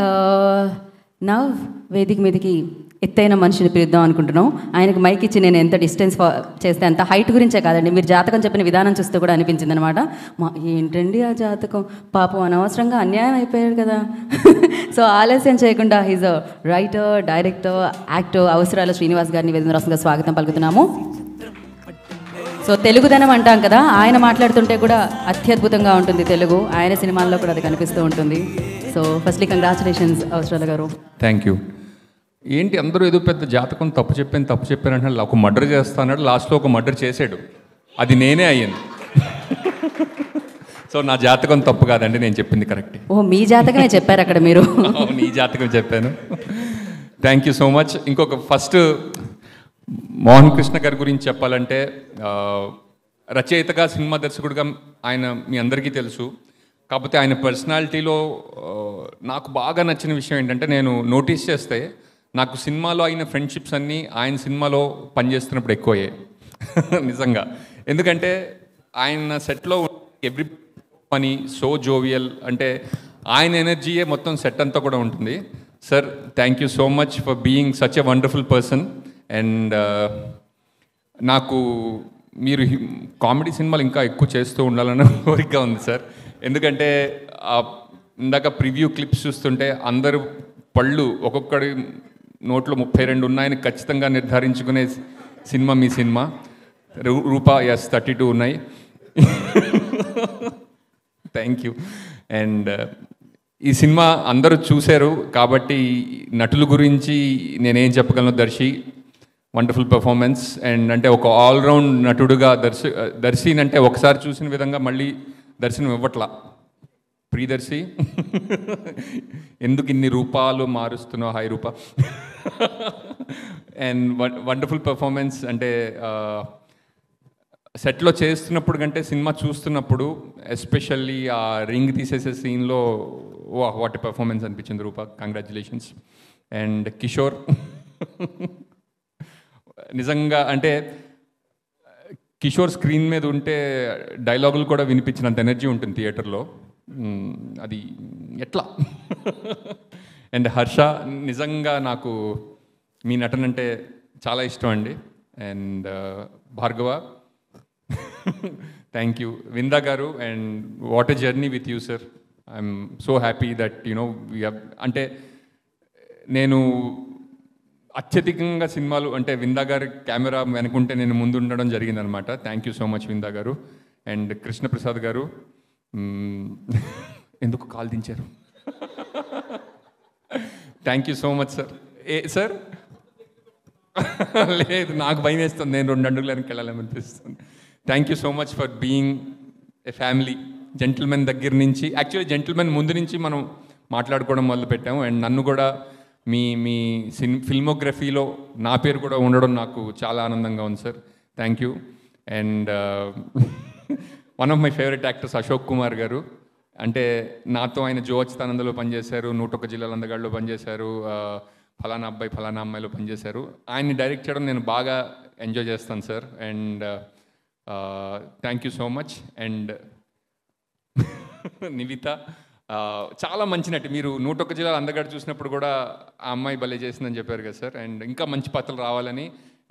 నవ్ వేదిక మీదకి ఎత్తైన మనిషిని పిలుద్దాం అనుకుంటున్నాం. ఆయనకు మైక్ ఇచ్చి నేను ఎంత డిస్టెన్స్ చేస్తే అంత హైట్ గురించే కాదండి, మీరు జాతకం చెప్పిన విధానం చూస్తే కూడా అనిపించింది అనమాట. ఏంటండి ఆ జాతకం, పాపం అనవసరంగా అన్యాయం అయిపోయాడు కదా. సో ఆలస్యం చేయకుండా he's a writer, director, actor Avasarala Srinivas గారిని వేదిక రాష్ట్రంగా స్వాగతం పలుకుతున్నాము. సో తెలుగుదనం అంటాం కదా, ఆయన మాట్లాడుతుంటే కూడా అత్యద్భుతంగా ఉంటుంది తెలుగు. ఆయన సినిమాల్లో కూడా అది కనిపిస్తూ ఉంటుంది. సో ఫస్ట్లీ కంగ్రాచులేషన్స్ అవసరాల గారు. Thank you. ఏంటి అందరూ ఏదో పెద్ద జాతకం తప్పు చెప్పానంటే ఒక మర్డర్ చేస్తాన్నాడు, లాస్ట్లో ఒక మర్డర్ చేసాడు, అది నేనే అయ్యాను. సో నా జాతకం తప్పు కాదండి, నేను చెప్పింది కరెక్ట్. ఓ మీ జాతకమే చెప్పారు అక్కడ మీరు. నీ జాతకం చెప్పాను. Thank you so much. ఇంకొక ఫస్ట్ మోహన్ కృష్ణ గారి గురించి చెప్పాలంటే, రచయితగా, సినిమా దర్శకుడిగా ఆయన మీ అందరికీ తెలుసు. కాకపోతే ఆయన పర్సనాలిటీలో నాకు బాగా నచ్చిన విషయం ఏంటంటే, నేను నోటీస్ చేస్తే నాకు సినిమాలో అయిన ఫ్రెండ్షిప్స్ అన్నీ ఆయన సినిమాలో పనిచేస్తున్నప్పుడు ఎక్కువయ్యాయి. నిజంగా. ఎందుకంటే ఆయన సెట్లో ఎవ్రీ పని సో జోవియల్, అంటే ఆయన ఎనర్జీయే మొత్తం సెట్ అంతా కూడా ఉంటుంది. Sir, thank you so much for being such a wonderful person. And నాకు మీరు కామెడీ సినిమాలు ఇంకా ఎక్కువ చేస్తూ ఉండాలన్న కోరిక ఉంది సార్. ఎందుకంటే ఇందాక ప్రివ్యూ క్లిప్స్ చూస్తుంటే అందరూ పళ్ళు ఒక్కొక్కడి నోట్లో 32 ఉన్నాయని ఖచ్చితంగా నిర్ధారించుకునే సినిమా మీ సినిమా. రూపా ఎస్ 32 ఉన్నాయి. Thank you. అండ్ ఈ సినిమా అందరూ చూశారు కాబట్టి నటుల గురించి నేనేం చెప్పగలను. Darsi wonderful performance. అండ్ అంటే ఒక ఆల్రౌండ్ నటుడుగా దర్శి అంటే ఒకసారి చూసిన విధంగా మళ్ళీ దర్శనం ఇవ్వట్లా. ప్రియదర్శి ఎందుకు ఇన్ని రూపాలు మారుస్తున్నావు, hi Rupa. And wonderful performance. అంటే సెట్లో చేస్తున్నప్పుడు కంటే సినిమా చూస్తున్నప్పుడు, ఎస్పెషల్లీ ఆ రింగ్ తీసేసే సీన్లో వాట్ పర్ఫార్మెన్స్ అనిపించింది రూపా. కంగ్రాచులేషన్స్. అండ్ కిషోర్ నిజంగా అంటే కిషోర్ స్క్రీన్ మీద ఉంటే డైలాగులు కూడా వినిపించినంత ఎనర్జీ ఉంటుంది థియేటర్లో. అది ఎట్లా. అండ్ హర్ష, నిజంగా నాకు మీ నటన అంటే చాలా ఇష్టం అండి. And Bhargava, thank you. Vinda garu, and what a journey with you sir. I'm so happy that you know we have, అంటే నేను అత్యధికంగా సినిమాలు అంటే విందా గారి కెమెరా వెనుకుంటే నేను ముందు ఉండడం జరిగిందనమాట. Thank you so much Vinda garu. And Krishnaprasad garu, ఎందుకు కాల్ దించారు. Thank you so much sir. Sir లేదు, నాకు భయం వేస్తుంది, నేను 2 అడుగులు వెనక్కి వెళ్ళాలనిపిస్తుంది. Thank you so much for being a family. Gentlemen దగ్గర నుంచి, యాక్చువల్లీ జెంటిల్మెన్ ముందు నుంచి మనం మాట్లాడుకోవడం మొదలుపెట్టాము. అండ్ నన్ను కూడా మీ ఫిల్మోగ్రఫీలో నా పేరు కూడా ఉండడం నాకు చాలా ఆనందంగా ఉంది sir. Thank you. And one of my favourite actors Ashok Kumar గారు. అంటే నాతో ఆయన జో అచ్యుతానందలో పనిచేశారు, 101 జిల్లాల అందగాడిలో పనిచేశారు, ఫలానా అబ్బాయి ఫలానా అమ్మాయిలో పనిచేశారు. ఆయన్ని డైరెక్ట్ చేయడం నేను బాగా ఎంజాయ్ చేస్తాను sir. And thank you so much. And Nivitha చాలా మంచి నటి. మీరు 101 జిల్లాల అందగాడు చూసినప్పుడు కూడా ఆ అమ్మాయి భలే చేసిందని చెప్పారు కదా సార్. అండ్ ఇంకా మంచి పాత్రలు రావాలని,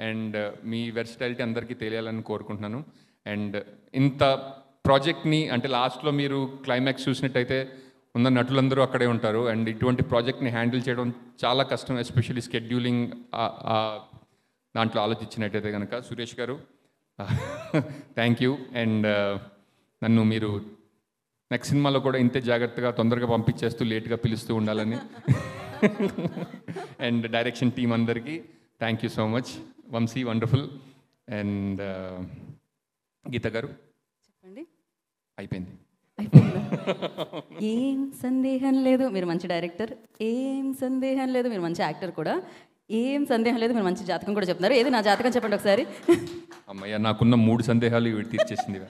అండ్ మీ వెర్సిటాలిటీ అందరికీ తెలియాలని కోరుకుంటున్నాను. అండ్ ఇంత ప్రాజెక్ట్ని అంటే లాస్ట్లో మీరు క్లైమాక్స్ చూసినట్టయితే ఉన్న నటులందరూ అక్కడే ఉంటారు. అండ్ ఇటువంటి ప్రాజెక్ట్ని హ్యాండిల్ చేయడం చాలా కష్టం, ఎస్పెషల్లీ స్కెడ్యూలింగ్ దాంట్లో ఆలోచించినట్టయితే కనుక. సురేష్ గారు థ్యాంక్ యూ. అండ్ నన్ను మీరు నెక్స్ట్ సినిమాలో కూడా ఇంతే జాగ్రత్తగా తొందరగా పంపించేస్తూ లేట్గా పిలుస్తూ ఉండాలని. అండ్ డైరెక్షన్ టీం అందరికీ thank you so much. Vamshi wonderful. And Geetha garu చెప్పండి. అయిపోయింది. ఏం సందేహం లేదు మీరు మంచి డైరెక్టర్, ఏం సందేహం లేదు మీరు మంచి యాక్టర్ కూడా, ఏం సందేహం లేదు మీరు మంచి జాతకం కూడా చెప్తున్నారు. ఏది నా జాతకం చెప్పండి ఒకసారి. అమ్మయ్య, నాకున్న 3 సందేహాలు ఇవి తీర్చేసింది.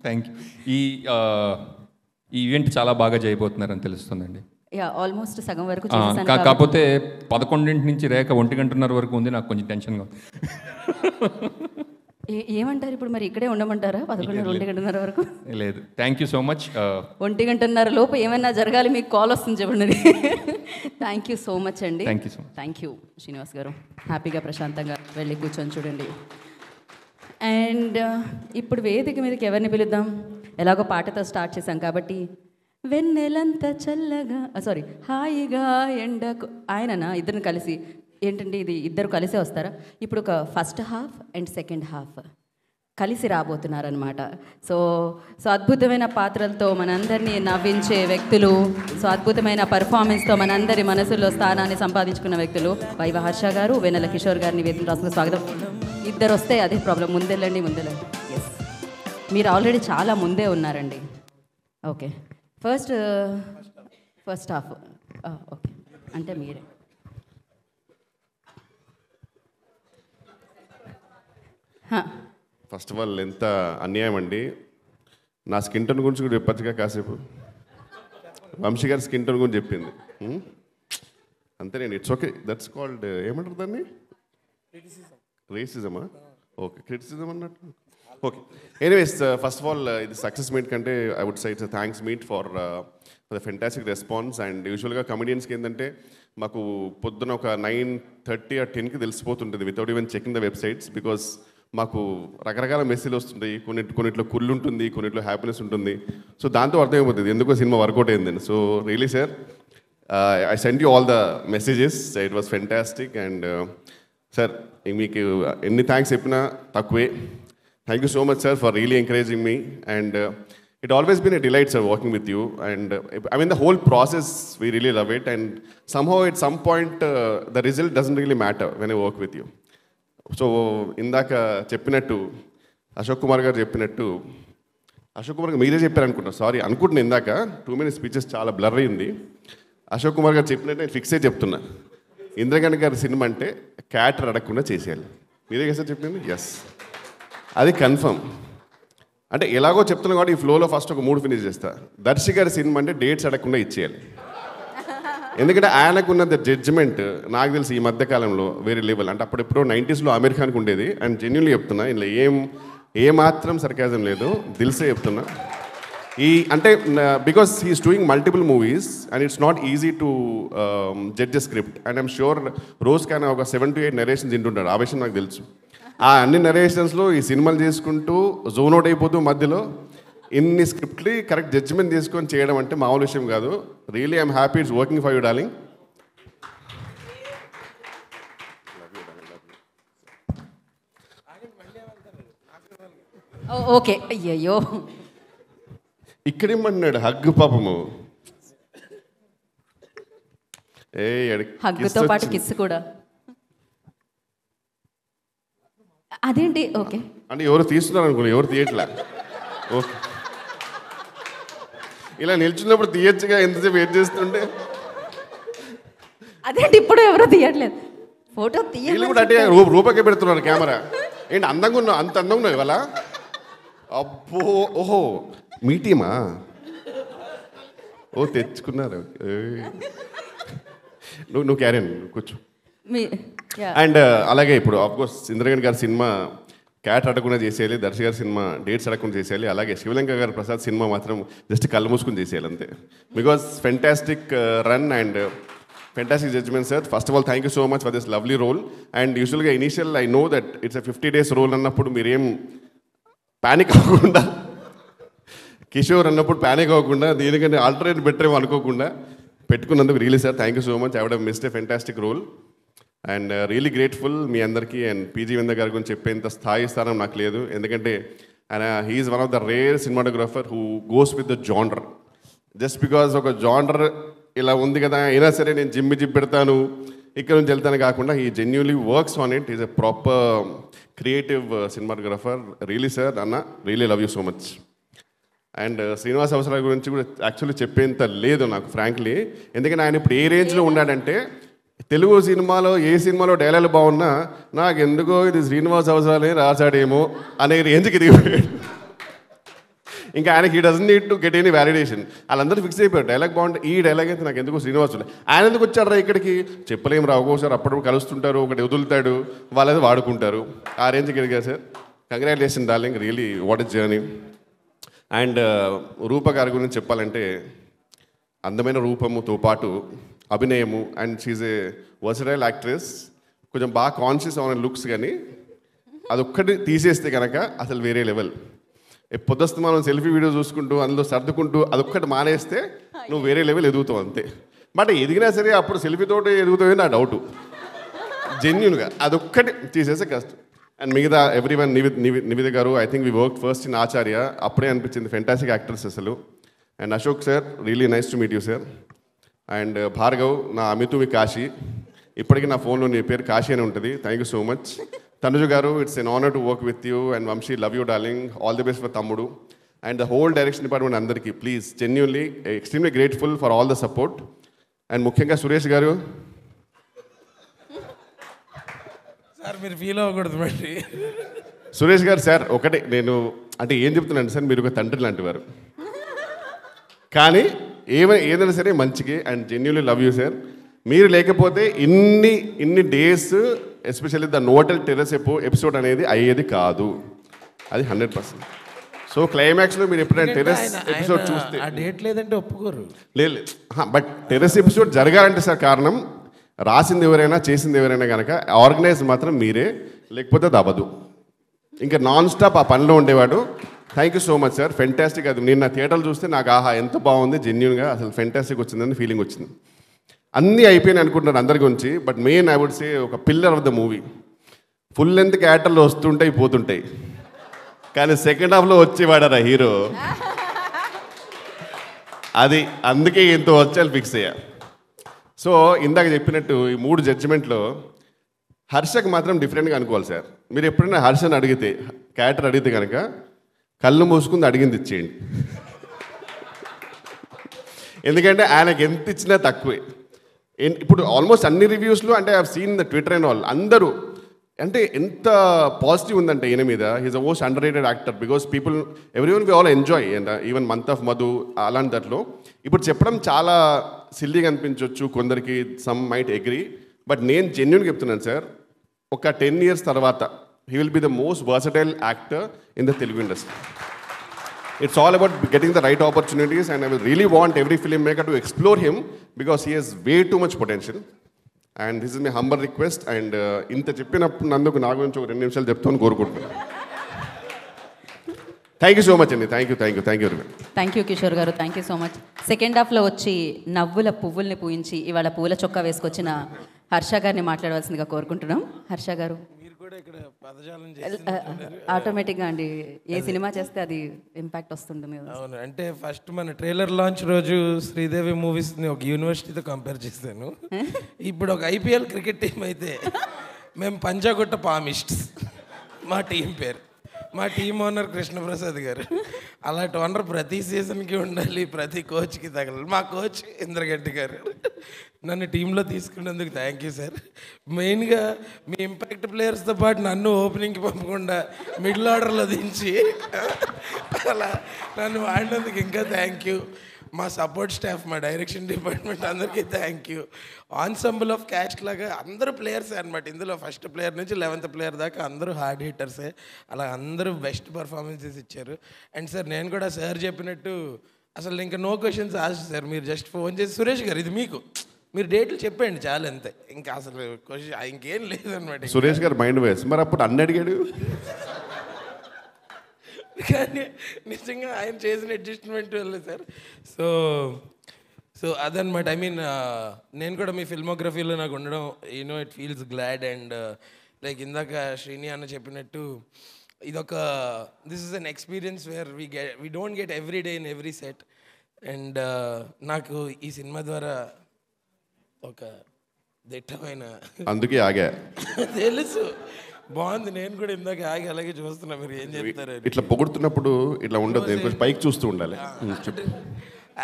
Thank you. ఈ ఈవెంట్ చాలా బాగా చేయబోతున్నారని తెలుస్తుందండి. యా, ఆల్మోస్ట్ సగం వరకు కాకపోతే 11 నుంచి రేఖ 1:30 వరకు ఉంది. నాకు కొంచెం టెన్షన్గా ఉంది. ఏమంటారు ఇప్పుడు మరి? ఇక్కడే ఉండమంటారా 11, 1:30 వరకు? లేదు. Thank you so much. 1:30 లోపు ఏమైనా జరగాలి, మీకు కాల్ వస్తుంది చెప్పండి. థ్యాంక్ యూ సో మచ్ అండి. Thank you so much. Thank you Srinivas గారు. హ్యాపీగా ప్రశాంతంగా వెళ్ళి కూర్చొని చూడండి. అండ్ ఇప్పుడు వేదిక మీదకి ఎవరిని పిలుద్దాం? ఎలాగో పాటతో స్టార్ట్ చేశాం కాబట్టి, వెన్నెలంత చల్లగా హాయిగా ఎండకు ఆయననా ఇద్దరిని కలిసి ఏంటండి ఇది ఇద్దరు కలిసే వస్తారా? ఇప్పుడు ఒక first half and second half కలిసి రాబోతున్నారనమాట. సో అద్భుతమైన పాత్రలతో మనందరినీ నవ్వించే వ్యక్తులు, సో అద్భుతమైన పర్ఫార్మెన్స్తో మనందరి మనసుల్లో స్థానాన్ని సంపాదించుకున్న వ్యక్తులు వైవ హర్ష గారు, వెన్నెల కిషోర్ గారిని వేదిక రాసుకు స్వాగతం. ఇద్దరు వస్తే అదే ప్రాబ్లం. ముందెళ్ళండి. ఎస్, మీరు ఆల్రెడీ చాలా ముందే ఉన్నారండి. ఓకే, ఫస్ట్ హాఫ్ ఓకే అంటే మీరే. ఫస్ట్ ఆఫ్ ఆల్ ఎంత అన్యాయం అండి. నా స్కిన్ టోన్ గురించి కూడా చెప్పచ్చుగా కాసేపు. వంశీ గారి స్కిన్ టోన్ గురించి చెప్పింది అంతే. నేను ఇట్స్ ఓకే, దట్స్ కాల్డ్ ఏమంటారు దాన్ని? రేసిజమా? ఓకే, క్రిటిసిజం అన్నట్టు. Okay, anyways first of all ఇది సక్సెస్ మీట్ కంటే I would say it's thanks meet for the fantastic response. And యూజువల్గా కమెడియన్స్కి ఏంటంటే మాకు పొద్దున ఒక 9:30 or 10కి తెలిసిపోతుంటుంది without even checking the websites. Because మాకు రకరకాల మెసేజ్లు వస్తుంటాయి. కొన్నిట్లో కుళ్ళు ఉంటుంది, కొన్నిట్లో హ్యాపీనెస్ ఉంటుంది. సో దాంతో అర్థమైపోతుంది ఎందుకో సినిమా వర్కౌట్ అయిందని. So really sir, I send you all the messages. It was fantastic. And sir మీకు ఎన్ని థ్యాంక్స్ చెప్పినా తక్కువే. Thank you so much sir for really encouraging me. And it always been a delight, sir, working with you. And I mean, the whole process, we really love it. And somehow at some point, the result doesn't really matter when I work with you. So, ఇందాక చెప్పినట్టు అశోక్ కుమార్ గారు చెప్పినట్టు, అశోక్ కుమార్ గారు మీరే చెప్పారు అనుకుంటా, sorry అనుకుంటున్నా, ఇందాక 2 minutes స్పీచెస్ చాలా బ్లర్ అయింది. అశోక్ కుమార్ గారు చెప్పినట్టు నేను ఫిక్స్ అయ్యి చెప్తున్నా, ఇంద్రగణ్ గారి సినిమా అంటే క్యాటర్ అడగకుండా చేసేయాలి. మీరే కదా సార్ చెప్పింది? ఎస్, అది కన్ఫర్మ్. అంటే ఎలాగో చెప్తున్నాం కాబట్టి ఈ ఫ్లోలో ఫస్ట్ ఒక 3 ఫినిష్ చేస్తా. దర్శి గారి సినిమా అంటే డేట్స్ అడగకుండా ఇచ్చేయాలి. ఎందుకంటే ఆయనకున్న జడ్జిమెంట్ నాకు తెలిసి ఈ మధ్యకాలంలో వేరే లెవెల్. అంటే అప్పుడెప్పుడో 90s అమీర్ ఖాన్కి ఉండేది. అండ్ జెన్యున్లీ చెప్తున్నా, ఇందులో ఏమాత్రం సర్కాజం లేదు, దిల్సే చెప్తున్నా. అంటే because he's doing multiple movies and it's not easy to judge a script. And I'm sure రోజ్ కానీ ఒక 7 to 8 నరేషన్స్ తింటుంటాడు. ఆ విషయం నాకు తెలుసు. ఆ అన్ని నరేషన్స్లో ఈ సినిమాలు చేసుకుంటూ జోన్ అవుట్ అయిపోతూ మధ్యలో ఇన్ని స్క్రిప్ట్లీ కరెక్ట్ జడ్జిమెంట్ తీసుకొని చేయడం అంటే మామూలు విషయం కాదు. Really I'm happy it's working for you darling. Okay, అయ్యయ్యో ఇక్కడేమన్నాడు హగ్గు పాపము. హగ్గుతో పాటు కిస్ కూడా. అదేంటి? ఓకే, అంటే ఎవరు తీస్తున్నారు అనుకో, ఎవరు తీయట్లే. ఓకే, ఇలా నిల్చున్నప్పుడు తీయచ్చుగా, ఎంతసేపు వెయిట్ చేస్తుంటే. అదేంటి ఇప్పుడు ఎవరో తీయట్లేదు ఫోటో వీళ్ళు కూడా అంటే రూపకే పెడుతున్నారు కెమెరా. ఏంటి అందంగా ఉన్నావు, అంత అందంగా ఉన్నావు ఇవాళ. అబ్బో, ఓహో మీ టీమా? ఓ తెచ్చుకున్నారు. నువ్వు క్యారియన్ కూర్చో. అండ్ అలాగే ఇప్పుడు ఆఫ్కోర్స్ ఇంద్రగణ్ గారి సినిమా క్యాట్ అడగకుండా చేసేయాలి, దర్శి గారి సినిమా డేట్స్ అడగకుండా చేసేయాలి. అలాగే శివలంక గారి ప్రసాద్ సినిమా మాత్రం జస్ట్ కళ్ళు మూసుకుని చేసేయాలి అంతే. Because fantastic run and fantastic judgement sir. First of all thank you so much for this lovely role. And యూజువల్గా initial I know that it's a 50 days role అన్నప్పుడు మీరేం ప్యానిక్ అవ్వకుండా కిషోర్ అన్నప్పుడు ప్యానిక్ అవ్వకుండా దీనికంటే ఆల్టర్నేట్ బెటర్ ఏమో అనుకోకుండా పెట్టుకున్నందుకు really sir thank you so much. I would have missed a fantastic role and really grateful మీ అందరికీ. అండ్ పీజీ వింద గారి గురించి చెప్పేంత స్థానం నాకు లేదు, ఎందుకంటే ఆయన he's one of the rare cinematographer who goes with the genre. Just because ఒక జానర్ ఇలా ఉంది కదా అయినా సరే నేను జిమ్ పెడతాను ఇక్కడ నుంచి వెళ్తాను కాకుండా he genuinely works on it. Is a proper creative cinematographer. Really sir అన్న really love you so much. And Srinivas Avasarala గురించి కూడా యాక్చువల్లీ చెప్పేంత లేదు నాకు ఫ్రాంక్లీ, ఎందుకంటే ఆయన ఇప్పుడు ఏ రేంజ్లో ఉన్నాడంటే తెలుగు సినిమాలో ఏ సినిమాలో డైలాగ్ బాగున్నా నాకు ఎందుకో ఇది శ్రీనివాస్ అవసరాలే రాశాడేమో అనే రేంజ్కి దిగిపోయాడు. ఇంకా ఆయనకి ఈ doesn't need to get any validation. వాళ్ళందరూ ఫిక్స్ అయిపోయారు డైలాగ్ బాగుంటే ఈ డైలాగ్ అయితే నాకు ఎందుకు శ్రీనివాస్ ఆయన ఎందుకు వచ్చారా ఇక్కడికి చెప్పలేము రా. ఒక్కోసారి అప్పుడప్పుడు కలుస్తుంటారు, ఒకటి వదులుతాడు, వాళ్ళది వాడుకుంటారు. ఆ రేంజ్కి ఎదిగారు sir. Congratulation darling, really what is journey. And Rupa గారి గురించి చెప్పాలంటే అందమైన రూపముతో పాటు అభినయము and she's a versatile actress. కొంచెం బాగా కాన్షియస్ అవున లుక్స్, కానీ అదొక్కటి తీసేస్తే కనుక అసలు వేరే లెవెల్. పొద్దుస్తూ మనం సెల్ఫీ వీడియో చూసుకుంటూ అందులో సర్దుకుంటూ అదొక్కటి మానేస్తే నువ్వు వేరే లెవెల్ ఎదుగుతావు అంతే. బట్ ఎదిగినా సరే అప్పుడు సెల్ఫీతోటి ఎదుగుతావే నా డౌటు జెన్యున్గా. అదొక్కటి తీసేస్తే కష్టం. అండ్ మిగతా every one Niveda garu I think we work first in Acharya, అప్పుడే అనిపించింది ఫెంటాస్టిక్ యాక్టర్స్ అసలు. And Ashok sir really nice to meet you sir. And Bhargav నా అమితువి కాశీ, ఇప్పటికీ నా ఫోన్లో నీ పేరు కాశీ అని ఉంటుంది. Thank you so much. Tanuju garu it's an honour to work with you. And Vamshi love you darling, all the best for తమ్ముడు. And the whole direction department అందరికీ please genuinely extremely grateful for all the support. And ముఖ్యంగా సురేష్ గారు sir మీరు feel అవ్వకూడదు మరి. సురేష్ గారు sir ఒకటే నేను అంటే ఏం చెప్తున్నాను సార్, మీరు ఒక తండ్రి లాంటి వారు, కానీ ఏదైనా సరే మంచికి. And genuinely love you sir. మీరు లేకపోతే ఇన్ని డేస్ ఎస్పెషల్లీ ద నోటల్ టెర్రస్ ఎపిసోడ్ అనేది అయ్యేది కాదు, అది 100%. సో క్లైమాక్స్లో మీరు ఎప్పుడైనా టెర్రస్ ఎపిసోడ్ చూస్తే డేట్ లేదంటే ఒప్పుకోరు. లేదు, బట్ టెర్రస్ ఎపిసోడ్ జరగాలంటే సార్ కారణం రాసింది ఎవరైనా చేసింది ఎవరైనా కనుక ఆర్గనైజ్ మాత్రం మీరే, లేకపోతే అది అవ్వదు. ఇంకా నాన్ స్టాప్ ఆ పనిలో ఉండేవాడు. Thank you so much sir, fantastic. అది నేను నా థియేటర్లు చూస్తే నాకు ఆహా ఎంత బాగుంది, జెన్యున్గా అసలు ఫెంటాస్టిక్ వచ్చిందని ఫీలింగ్ వచ్చింది. అన్నీ అయిపోయినాయి అనుకుంటున్నారు అందరి గురించి, but main I would say ఒక pillar of the movie. Full length క్యారెక్టర్లు వస్తుంటాయి పోతుంటాయి, కానీ సెకండ్ హాఫ్లో వచ్చేవాడరా హీరో, అది అందుకే ఇంత వచ్చాలి ఫిక్స్ అయ్యా. సో ఇందాక చెప్పినట్టు ఈ 3 జడ్జిమెంట్లో హర్షకు మాత్రం డిఫరెంట్గా అనుకోవాలి సార్. మీరు ఎప్పుడైనా హర్షని అడిగితే క్యారెక్టర్ అడిగితే కనుక కళ్ళు మూసుకుంది అడిగింది ఇచ్చేయండి, ఎందుకంటే ఆయనకి ఎంత ఇచ్చినా తక్కువే. ఇప్పుడు ఆల్మోస్ట్ అన్ని రివ్యూస్లో అంటే I seen the Twitter and all అందరూ అంటే ఎంత పాజిటివ్ ఉందంటే ఈయన మీద. He's a most underrated actor because people everyone we all enjoy. And even month of Madhu అలాంటి దాంట్లో ఇప్పుడు చెప్పడం చాలా సిల్లీగా అనిపించవచ్చు కొందరికి, సమ్ మైట్ అగ్రీ, బట్ నేను జెన్యున్గా చెప్తున్నాను సార్, ఒక 10 years తర్వాత he will be the most versatile actor in the Telugu industry. It's all about getting the right opportunities, and I will really want every filmmaker to explore him because he has way too much potential. And this is my humble request. And ఇంత చెప్పినప్పుడు నందుకు నా గురించి ఒక 2 నిమిషాలు చెప్తాను కోరుకుంటున్నాను. Thank you so much అండి. Thank you very much. Thank you Kishore garu, thank you so much. Second హాఫ్లో వచ్చి నవ్వుల పువ్వుల్ని పూయించి ఇవాళ పూల చొక్కా వేసుకొచ్చిన హర్ష గారిని మాట్లాడవలసిందిగా కోరుకుంటున్నాం. హర్ష గారు ఆటోమేటిక్గా అండి ఏ సినిమా చేస్తే అది ఇంపాక్ట్ వస్తుంటుంది కదా. అవును, అంటే ఫస్ట్ మన ట్రైలర్ లాంచ్ రోజు శ్రీదేవి మూవీస్ని ఒక యూనివర్సిటీతో కంపేర్ చేశాను. ఇప్పుడు ఒక IPL క్రికెట్ టీం అయితే మేము పంజాగుట్ట పామిస్ట్స్ మా టీం పేరు. మా టీం ఓనర్ కృష్ణప్రసాద్ గారు. అలాంటి ఓనర్ ప్రతి సీజన్కి ఉండాలి, ప్రతి కోచ్కి తగలాలి. మా కోచ్ ఇంద్రగడ్డి గారు. నన్ను టీంలో తీసుకున్నందుకు థ్యాంక్ యూ సార్. మెయిన్గా మీ ఇంపాక్ట్ ప్లేయర్స్తో పాటు నన్ను ఓపెనింగ్కి పంపకుండా మిడిల్ ఆర్డర్లో దించి అలా నన్ను వాడినందుకు ఇంకా థ్యాంక్ యూ. మా సపోర్ట్ స్టాఫ్, మా డైరెక్షన్ డిపార్ట్మెంట్ అందరికీ thank you. Ensemble of caste లాగా అందరూ ప్లేయర్సే అనమాట. ఇందులో ఫస్ట్ ప్లేయర్ నుంచి 11th ప్లేయర్ దాకా అందరూ హార్డ్ హిట్టర్సే. అలా అందరూ బెస్ట్ పర్ఫార్మెన్సెస్ ఇచ్చారు. అండ్ సార్ నేను కూడా సార్ చెప్పినట్టు అసలు ఇంకా నో క్వశ్చన్స్ ఆస్క్ సార్. మీరు జస్ట్ ఫోన్ చేసి సురేష్ గారు ఇది మీకు, మీరు డేట్లు చెప్పండి చాలు అంతే, ఇంకా అసలు క్వశ్చన్ ఇంకేం లేదనమాట. సురేష్ గారు మైండ్ వేస్ మరి అప్పుడు అన్ని అడిగాడు. కానీ నిజంగా ఆయన చేసిన అడ్జస్ట్మెంట్ వల్లే సార్. సో అదనమాట. ఐ మీన్ నేను కూడా మీ ఫిల్మోగ్రఫీలో నాకు ఉండడం it feels glad. And like ఇందాక శ్రీని అన్న చెప్పినట్టు ఇదొక this is an experience where we don't get every day in every set. And నాకు ఈ సినిమా ద్వారా ఒక దిట్టమైన అందుకే ఆగా తెలుసు బాగుంది. నేను కూడా ఇందాక ఆగి అలాగే చూస్తున్నా మీరు ఏం చెప్తారు. ఇట్లా పొగుడుతున్నప్పుడు ఇట్లా ఉండదు, నేను కొంచెం పైకి చూస్తూ ఉండాలి.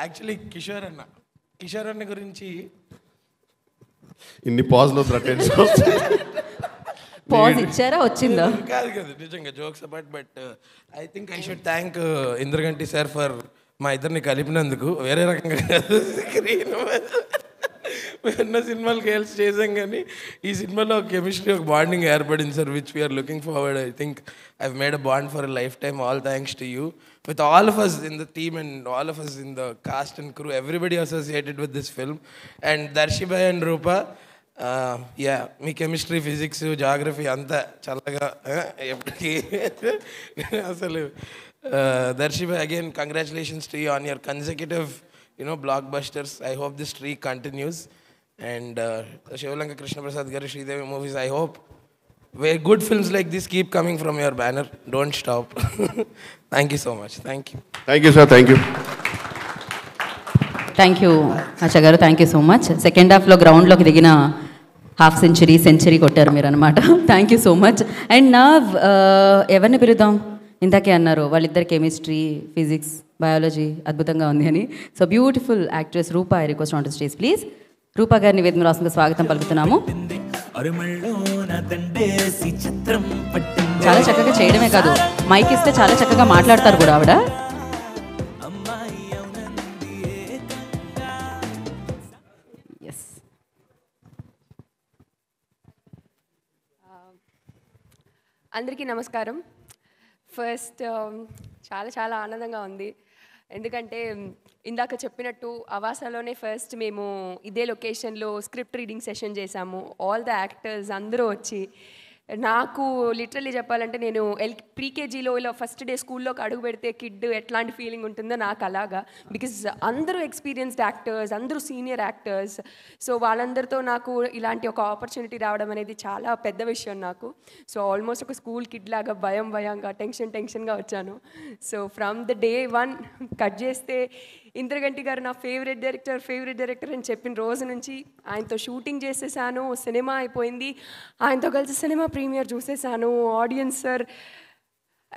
యాక్చువల్లీ కిషోర్ అన్న గురించి ఇన్ని పాజ్లో పాజ్ ఇచ్చారా వచ్చిందా? కాదు కదా నిజంగా jokes about. But I think I should thank Indraganti sir for మా ఇద్దరిని కలిపినందుకు. వేరే రకంగా కాదు, స్క్రీన్ ఎన్నో సినిమాలకి హెల్ప్ చేసాం కానీ ఈ సినిమాలో ఒక కెమిస్ట్రీ, ఒక బాండింగ్ ఏర్పడింది sir, which we're looking forward. I think I've made a bond for a lifetime. All thanks to you, with all of us in the team and all of us in the cast and crew, everybody associated with this film. And Darshi bhai and Rupa, మీ chemistry, physics, geography అంతా చల్లగా ఎప్పటికీ అసలు. Darshi bhai, again congratulations to you on your consecutive blockbusters. I hope this streak continues. And Sivalanka Krishnaprasad garu, Sridevi movies, I hope where good films like this keep coming from your banner. Don't stop. Thank you so much. Thank you. Thank you, sir. Thank you. Thank you Asha garu, thank you so much. Second హాఫ్లో గ్రౌండ్లోకి దిగిన half century కొట్టారు మీరు అనమాట. Thank you so much. And నా ఎవరిని పిలుద్దాం? ఇందాకే అన్నారు వాళ్ళిద్దరు కెమిస్ట్రీ, ఫిజిక్స్, బయాలజీ అద్భుతంగా ఉంది అని. So beautiful actress Rupa, I request on to stage please. Rupa గారిని వేదిక రాష్ట్రంగా స్వాగతం పలుకుతున్నాము. చాలా చక్కగా చేయడమే కాదు, మైక్ ఇస్తే చాలా చక్కగా మాట్లాడతారు కూడా ఆవిడ. అందరికీ నమస్కారం. ఫస్ట్ చాలా చాలా ఆనందంగా ఉంది, ఎందుకంటే ఇందాక చెప్పినట్టు అవాసాలోనే ఫస్ట్ మేము ఇదే లొకేషన్లో స్క్రిప్ట్ రీడింగ్ సెషన్ చేశాము. ఆల్ ద యాక్టర్స్ అందరూ వచ్చి, నాకు లిటరల్లీ చెప్పాలంటే నేను ప్రీకేజీలో ఇలా ఫస్ట్ డే స్కూల్లోకి అడుగు పెడితే కిడ్ ఎట్లాంటి ఫీలింగ్ ఉంటుందో నాకు అలాగా. బికాజ్ అందరూ ఎక్స్పీరియన్స్డ్ యాక్టర్స్, అందరూ సీనియర్ యాక్టర్స్. సో వాళ్ళందరితో నాకు ఇలాంటి ఒక ఆపర్చునిటీ రావడం అనేది చాలా పెద్ద విషయం నాకు. సో ఆల్మోస్ట్ ఒక స్కూల్ కిడ్ లాగా భయంగా టెన్షన్గా వచ్చాను. So from the day one cut చేస్తే ఇంద్రగంటి గారు నా ఫేవరెట్ డైరెక్టర్ అని చెప్పిన రోజు నుంచి ఆయనతో షూటింగ్ చేసేసాను. సినిమా అయిపోయింది, ఆయనతో కలిసి సినిమా ప్రీమియర్ చూసేసాను. ఆడియన్స్ సార్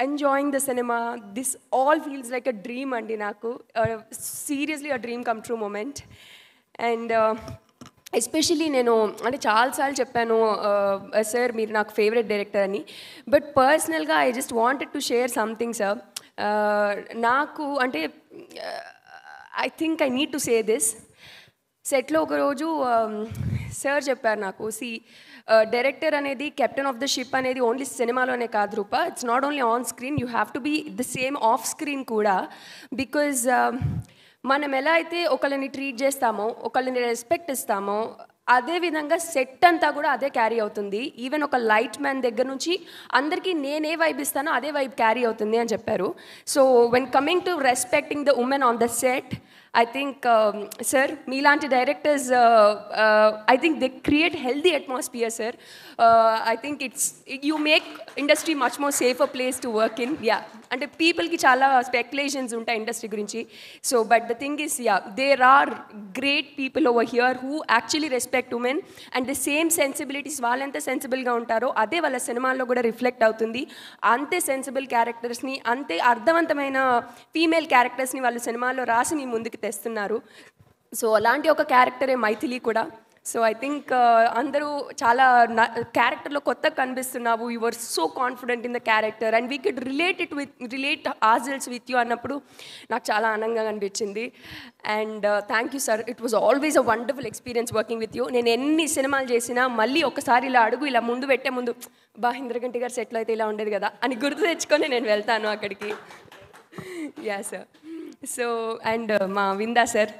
ఎంజాయింగ్ ద సినిమా. This all feels like a dream అండి నాకు. Seriously a dream come true moment. And especially నేను అంటే చాలాసార్లు చెప్పాను సార్ మీరు నాకు ఫేవరెట్ డైరెక్టర్ అని. బట్ పర్సనల్గా I just wanted to share something sir. నాకు అంటే I think I need to say this. సెట్లో ఒకరోజు సార్ చెప్పారు నాకు, డైరెక్టర్ అనేది కెప్టెన్ ఆఫ్ ద షిప్ అనేది ఓన్లీ సినిమాలోనే కాదు Rupa, it's not only on screen, you have to be the same off screen కూడా. బికాజ్ మనం ఎలా అయితే ఒకళ్ళని ట్రీట్ చేస్తామో, ఒకళ్ళని రెస్పెక్ట్ ఇస్తామో, అదేవిధంగా సెట్ అంతా కూడా అదే క్యారీ అవుతుంది. ఈవెన్ ఒక లైట్ మ్యాన్ దగ్గర నుంచి అందరికీ నేనే వైబ్ ఇస్తానో అదే వైబ్ క్యారీ అవుతుంది అని చెప్పారు. So when coming to respecting the women on the set, I think, sir, మీలాంటి directors I think they create healthy atmosphere, sir. I think you make industry much more safer place to work in. Yeah, అంటే పీపుల్కి చాలా speculations ఉంటాయి industry గురించి. So but the thing is, there are great people over here who actually respect women and the same sensibilities వాళ్ళెంత సెన్సిబుల్గా ఉంటారో అదే వాళ్ళ సినిమాల్లో కూడా రిఫ్లెక్ట్ అవుతుంది. అంతే సెన్సిబుల్ క్యారెక్టర్స్ని, అంతే అర్థవంతమైన ఫీమేల్ క్యారెక్టర్స్ని వాళ్ళు సినిమాల్లో రాసి మీ ముందుకు తెస్తున్నారు. సో అలాంటి ఒక క్యారెక్టరే మైథిలి కూడా. సో ఐ థింక్ అందరూ చాలా క్యారెక్టర్లో కొత్తగా కనిపిస్తున్నావు, you are so confident in the character and we could relate ourselves with you అన్నప్పుడు నాకు చాలా ఆనందంగా అనిపించింది. And thank you sir, it was always a wonderful experience working with you. నేను ఎన్ని సినిమాలు చేసినా మళ్ళీ ఒకసారి ఇలా అడుగు ఇలా ముందు పెట్టే ముందు ఇంద్రగంటి గారు సెట్లో అయితే ఇలా ఉండేది కదా అని గుర్తు తెచ్చుకొని నేను వెళ్తాను అక్కడికి. Yeah sir. సో అండ్ మా విందా సార్,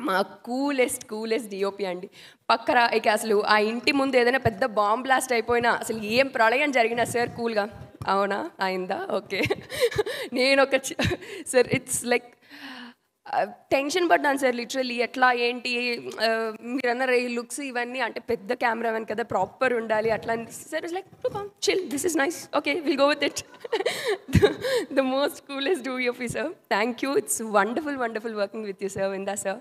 మా కూలెస్ట్ డిఓపి అండి. పక్కన ఇక అసలు ఆ ఇంటి ముందు ఏదైనా పెద్ద బాంబ్ బ్లాస్ట్ అయిపోయినా, అసలు ఏం ప్రళయం జరిగినా సార్ కూల్గా అవునా అయిందా ఓకే నేను ఒక సార్ ఇట్స్ లైక్ టెన్షన్ పడ్డాను సార్ లిటరల్లీ ఎట్లా ఏంటి మీరు అన్నారు ఈ లుక్స్ ఇవన్నీ అంటే పెద్ద కెమెరామెన్ కదా ప్రాపర్ ఉండాలి అట్లా sir is like chill this is nice okay will go with it the most coolest do of you sir thank you it's wonderful wonderful working with you sir Vinda sir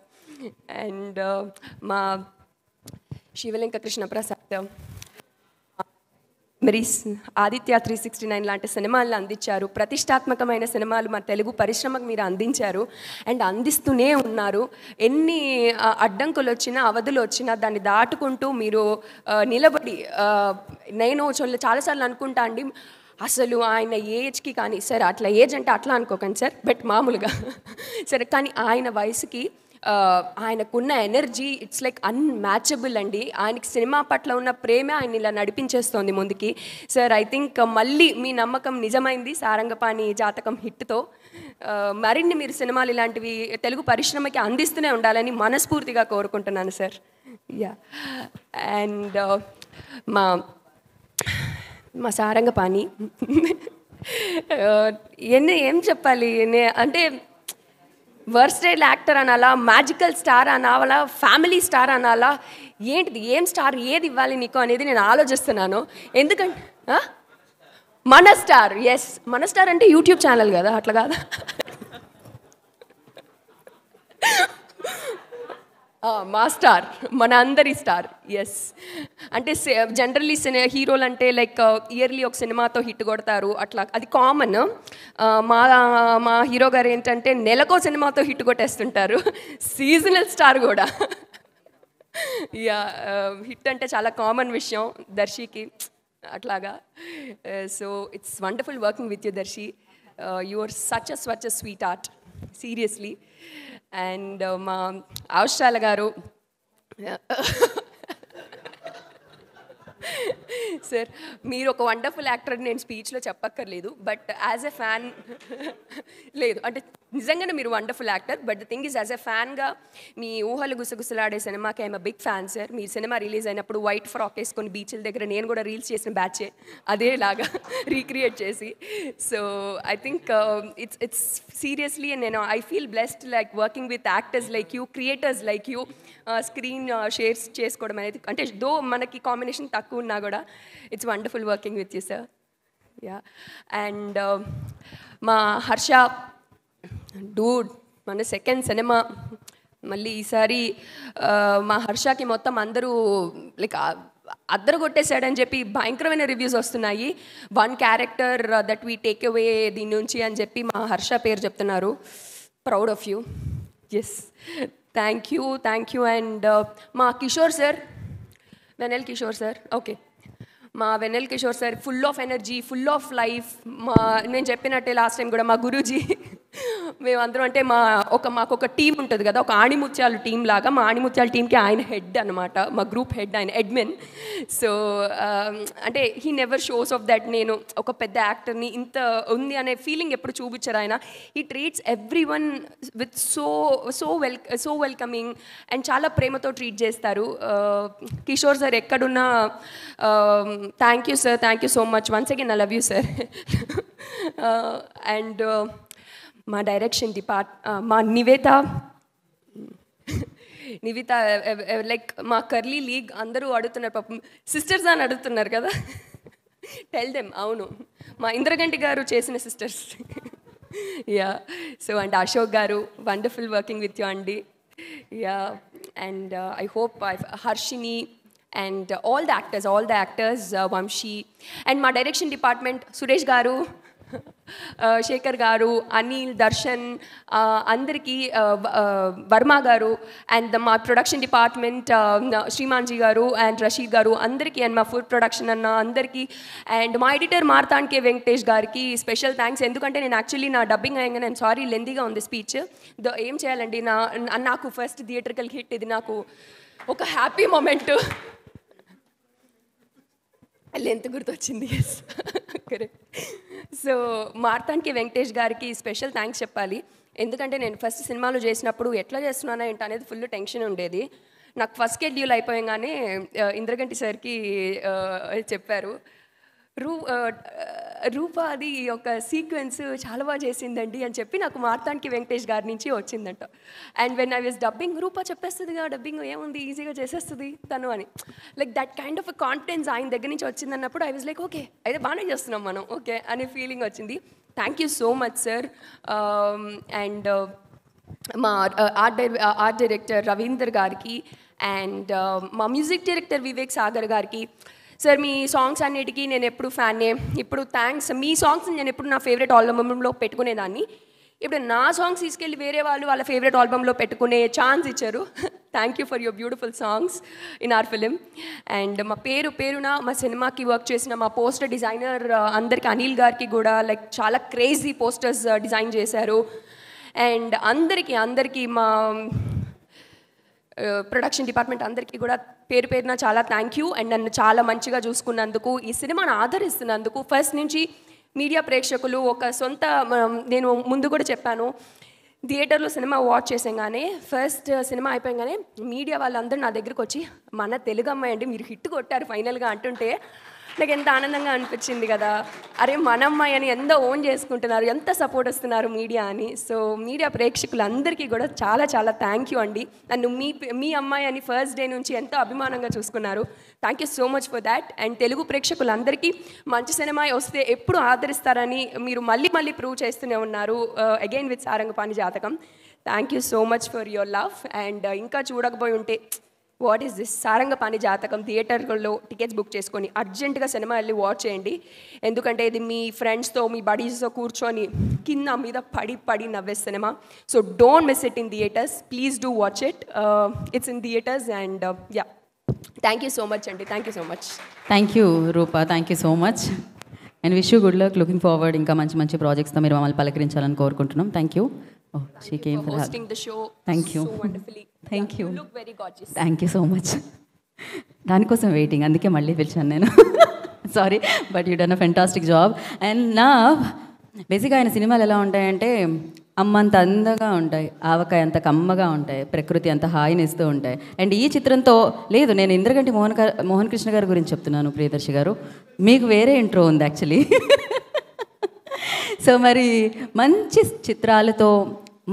and మా శివలింగ కృష్ణ ప్రసాద్ మరి ఆదిత్య 369 లాంటి సినిమాలను అందించారు ప్రతిష్టాత్మకమైన సినిమాలు మా తెలుగు పరిశ్రమకు మీరు అందించారు అండ్ అందిస్తూనే ఉన్నారు ఎన్ని అడ్డంకులు వచ్చినా అవధులు వచ్చినా దాన్ని దాటుకుంటూ మీరు నిలబడి నేను చాలాసార్లు అనుకుంటా అండి అసలు ఆయన ఏజ్కి కానీ సరే అట్లా ఏజ్ అంటే అట్లా అనుకోకండి సార్ బట్ మామూలుగా సరే కానీ ఆయన వయసుకి ఆయనకున్న ఎనర్జీ ఇట్స్ లైక్ అన్మ్యాచబుల్ అండి ఆయనకి సినిమా పట్ల ఉన్న ప్రేమే ఆయన ఇలా నడిపించేస్తోంది ముందుకి సార్ ఐ థింక్ మళ్ళీ మీ నమ్మకం నిజమైంది సారంగపాణి జాతకం హిట్తో మరిన్ని మీరు సినిమాలు ఇలాంటివి తెలుగు పరిశ్రమకి అందిస్తూనే ఉండాలని మనస్ఫూర్తిగా కోరుకుంటున్నాను సార్ యా అండ్ మా సారంగపాణి ఏం చెప్పాలి అంటే వర్స్టైల్ యాక్టర్ అనాలా మ్యాజికల్ స్టార్ అనాలా ఫ్యామిలీ స్టార్ అనాలా ఏంటిది ఏం స్టార్ ఏది ఇవ్వాలి నీకు అనేది నేను ఆలోచిస్తున్నాను ఎందుకంటే మన స్టార్ ఎస్ మన స్టార్ అంటే యూట్యూబ్ ఛానల్ కదా అట్లా కాదా మా స్టార్ మన అందరి స్టార్ ఎస్ అంటే జనరల్లీ హీరోలు అంటే లైక్ ఇయర్లీ ఒక సినిమాతో హిట్ కొడతారు అట్లా అది కామన్ మా హీరో గారు ఏంటంటే నెలకో సినిమాతో హిట్ కొట్టేస్తుంటారు సీజనల్ స్టార్ కూడా యా హిట్ అంటే చాలా కామన్ విషయం దర్శికి అట్లాగా so it's wonderful working with you Darsi you are such a sweet heart seriously and మా అవశ్రాల గారు సార్ మీరు ఒక వండర్ఫుల్ యాక్టర్ నేను స్పీచ్లో చెప్పక్కర్లేదు బట్ యాజ్ ఎ ఫ్యాన్ లేదు అంటే నిజంగానే మీరు wonderful actor but the thing is as a ఫ్యాన్గా మీ ఊహలు గుసగుసలాడే సినిమాకి ఐఎమ్ బిగ్ ఫ్యాన్ సార్ మీ సినిమా రిలీజ్ అయినప్పుడు వైట్ ఫ్రాక్ వేసుకొని బీచ్ల దగ్గర నేను కూడా రీల్స్ చేసిన బ్యాచే అదేలాగా రీక్రియేట్ చేసి so I think it's seriously నేను I feel blessed like working with actors like you creators like you screen shares చేసుకోవడం అనేది అంటే దో మనకి కాంబినేషన్ తక్కువ ఉన్నా కూడా it's wonderful working with you sir yeah and మా హర్ష డూడ్ మన సెకండ్ సినిమా మళ్ళీ ఈసారి మా హర్షకి మొత్తం అందరూ లైక్ అద్దరు కొట్టేశాడని చెప్పి భయంకరమైన రివ్యూస్ వస్తున్నాయి one character that we take away దీని నుంచి అని చెప్పి మా హర్ష పేరు చెప్తున్నారు proud of you yes thank you and మా Kishore sir Vennela Kishore sir okay మా Vennela Kishore sir full of energy full of life నేను చెప్పినట్టే లాస్ట్ టైం కూడా మా గురూజీ మేమందరం అంటే మాకు ఒక టీం ఉంటుంది కదా ఒక ఆణిముత్యాలు టీం లాగా మా ఆణిముత్యాల టీంకి ఆయన హెడ్ అనమాట మా గ్రూప్ హెడ్ ఆయన అడ్మిన్ సో అంటే he never shows of that నేను ఒక పెద్ద యాక్టర్ని ఇంత ఉంది అనే ఫీలింగ్ ఎప్పుడు చూపించారు ఆయన he treats every one with so welcoming and చాలా ప్రేమతో ట్రీట్ చేస్తారు కిషోర్ సార్ ఎక్కడున్నా thank you so much once again I love you sir and మా డైరెక్షన్ మా నివేత లైక్ మా కర్లీ లీగ్ అందరూ అడుగుతున్నారు పాపం సిస్టర్స్ అని అడుగుతున్నారు కదా టెల్ దెమ్ అవును మా ఇంద్రగంటి గారు చేసిన sisters yeah so and Ashok garu wonderful working with you అండి yeah and I hope Harshini and all the actors Vamshi and my direction department Suresh garu Shekhar garu Anil Darshan andariki Varma garu and my production department Srimanji garu and Rashid garu andariki and my food production anna andariki and my editor Marthan K Venkatesh gariki special thanks endukante nenu actually na dubbing ayanga I'm sorry lengthy ga undi speech the aim cheyalandi naaku first theatrical hit idi naaku oka happy moment length గుర్తొచ్చింది yes correct so మార్తాన్కి Venkatesh గారికి special thanks చెప్పాలి ఎందుకంటే నేను first సినిమాలో చేసినప్పుడు ఎట్లా చేస్తున్నానా ఏంటి అనేది ఫుల్ టెన్షన్ ఉండేది నాకు ఫస్ట్ షెడ్యూల్ అయిపోయంగానే ఇంద్రగంటి సార్కి చెప్పారు రూప అది ఒక సీక్వెన్స్ చాలా బాగా చేసిందండి అని చెప్పి నాకు మార్తాండ్కి వెంకటేష్ గారి నుంచి వచ్చిందంట. And when I was dubbing, Rupa చెప్పేస్తుందిగా డబ్బింగ్ ఏముంది ఈజీగా చేసేస్తుంది తను అని, like that kind of confidence ఆయన దగ్గర నుంచి వచ్చిందన్నప్పుడు ఐ వాజ్ లైక్ ఓకే అయితే బాగానే చేస్తున్నాం మనం ఓకే అనే ఫీలింగ్ వచ్చింది. Thank you so much sir. And మా ఆర్ట్ డైరెక్టర్ రవీందర్ గారికి అండ్ మా మ్యూజిక్ డైరెక్టర్ వివేక్ సాగర్ గారికి, సార్ మీ సాంగ్స్ అన్నిటికీ నేను ఎప్పుడు ఫ్యాన్నే. ఇప్పుడు థ్యాంక్స్, మీ సాంగ్స్ నేను ఎప్పుడు నా ఫేవరెట్ ఆల్బమ్లో పెట్టుకునేదాన్ని, ఇప్పుడు నా సాంగ్స్ తీసుకెళ్ళి వేరే వాళ్ళు వాళ్ళ ఫేవరెట్ ఆల్బమ్లో పెట్టుకునే ఛాన్స్ ఇచ్చారు. Thank you for your beautiful songs in our film. And మా పేరున మా సినిమాకి వర్క్ చేసిన మా పోస్టర్ డిజైనర్ అందరికి, అనిల్ గారికి కూడా లైక్ చాలా క్రేజీ పోస్టర్స్ డిజైన్ చేశారు. అండ్ అందరికీ మా ప్రొడక్షన్ డిపార్ట్మెంట్ అందరికీ కూడా పేరున చాలా థ్యాంక్ యూ. అండ్ నన్ను చాలా మంచిగా చూసుకున్నందుకు, ఈ సినిమాను ఆదరిస్తున్నందుకు. ఫస్ట్ నుంచి మీడియా ప్రేక్షకులు ఒక సొంత, నేను ముందు కూడా చెప్పాను, థియేటర్లో సినిమా వాచ్ చేసాగానే ఫస్ట్ సినిమా అయిపోయాగానే మీడియా వాళ్ళందరూ నా దగ్గరికి వచ్చి మన తెలుగు అమ్మాయి అండి మీరు హిట్ కొట్టారు ఫైనల్గా అంటుంటే నాకు ఎంత ఆనందంగా అనిపించింది కదా, అరే మన అమ్మాయి అని ఎంత ఓన్ చేసుకుంటున్నారు, ఎంత సపోర్ట్ ఇస్తున్నారు మీడియా అని. సో మీడియా ప్రేక్షకులందరికీ కూడా చాలా చాలా థ్యాంక్ యూ అండి. నన్ను మీ అమ్మాయి అని ఫస్ట్ డే నుంచి ఎంతో అభిమానంగా చూసుకున్నారు. Thank you so much for that. And Telugu ప్రేక్షకులందరికీ మంచి సినిమా వస్తే ఎప్పుడు ఆదరిస్తారని మీరు మళ్ళీ ప్రూవ్ చేస్తూనే ఉన్నారు. Again with Sarangapani Jathakam. Thank you so much for your love. And ఇంకా చూడకపోయి ఉంటే వాట్ ఈస్ దిస్ సారంగపాణి జాతకం థియేటర్లో టికెట్స్ బుక్ చేసుకొని అర్జెంటుగా సినిమా వెళ్ళి వాచ్ చేయండి. ఎందుకంటే ఇది మీ ఫ్రెండ్స్తో మీ బడీస్తో కూర్చొని కింద మీద పడి నవ్వే సినిమా. So don't miss it in theatres, please do watch it. It's in theatres. And yeah, thank you so much అండి. Thank you so much. Thank you Rupa, thank you so much. And wish you good luck, looking forward ఇంకా మంచి ప్రాజెక్ట్స్తో మీరు మమ్మల్ని పలకరించాలని కోరుకుంటున్నాం. Thank you. Oh, she came for hosting the show. Thank you. So wonderfully. Thank you. You look very gorgeous. Thank you so much. దానికోసం waiting, అందుకే మళ్ళీ పిలిచాను నేను. Sorry, but you done a fantastic job. And నా బేసిక్గా ఆయన సినిమాలు ఎలా ఉంటాయంటే అమ్మంత అందంగా ఉంటాయి, ఆవకాయ అంత కమ్మగా ఉంటాయి, ప్రకృతి అంత హాయినిస్తూ ఉంటాయి. అండ్ ఈ చిత్రంతో లేదు, నేను ఇంద్రగంటి మోహన్ కృష్ణ గారి గురించి చెప్తున్నాను ప్రియదర్శి గారు, మీకు వేరే ఇంట్రో ఉంది యాక్చువల్లీ. సో మరి మంచి చిత్రాలతో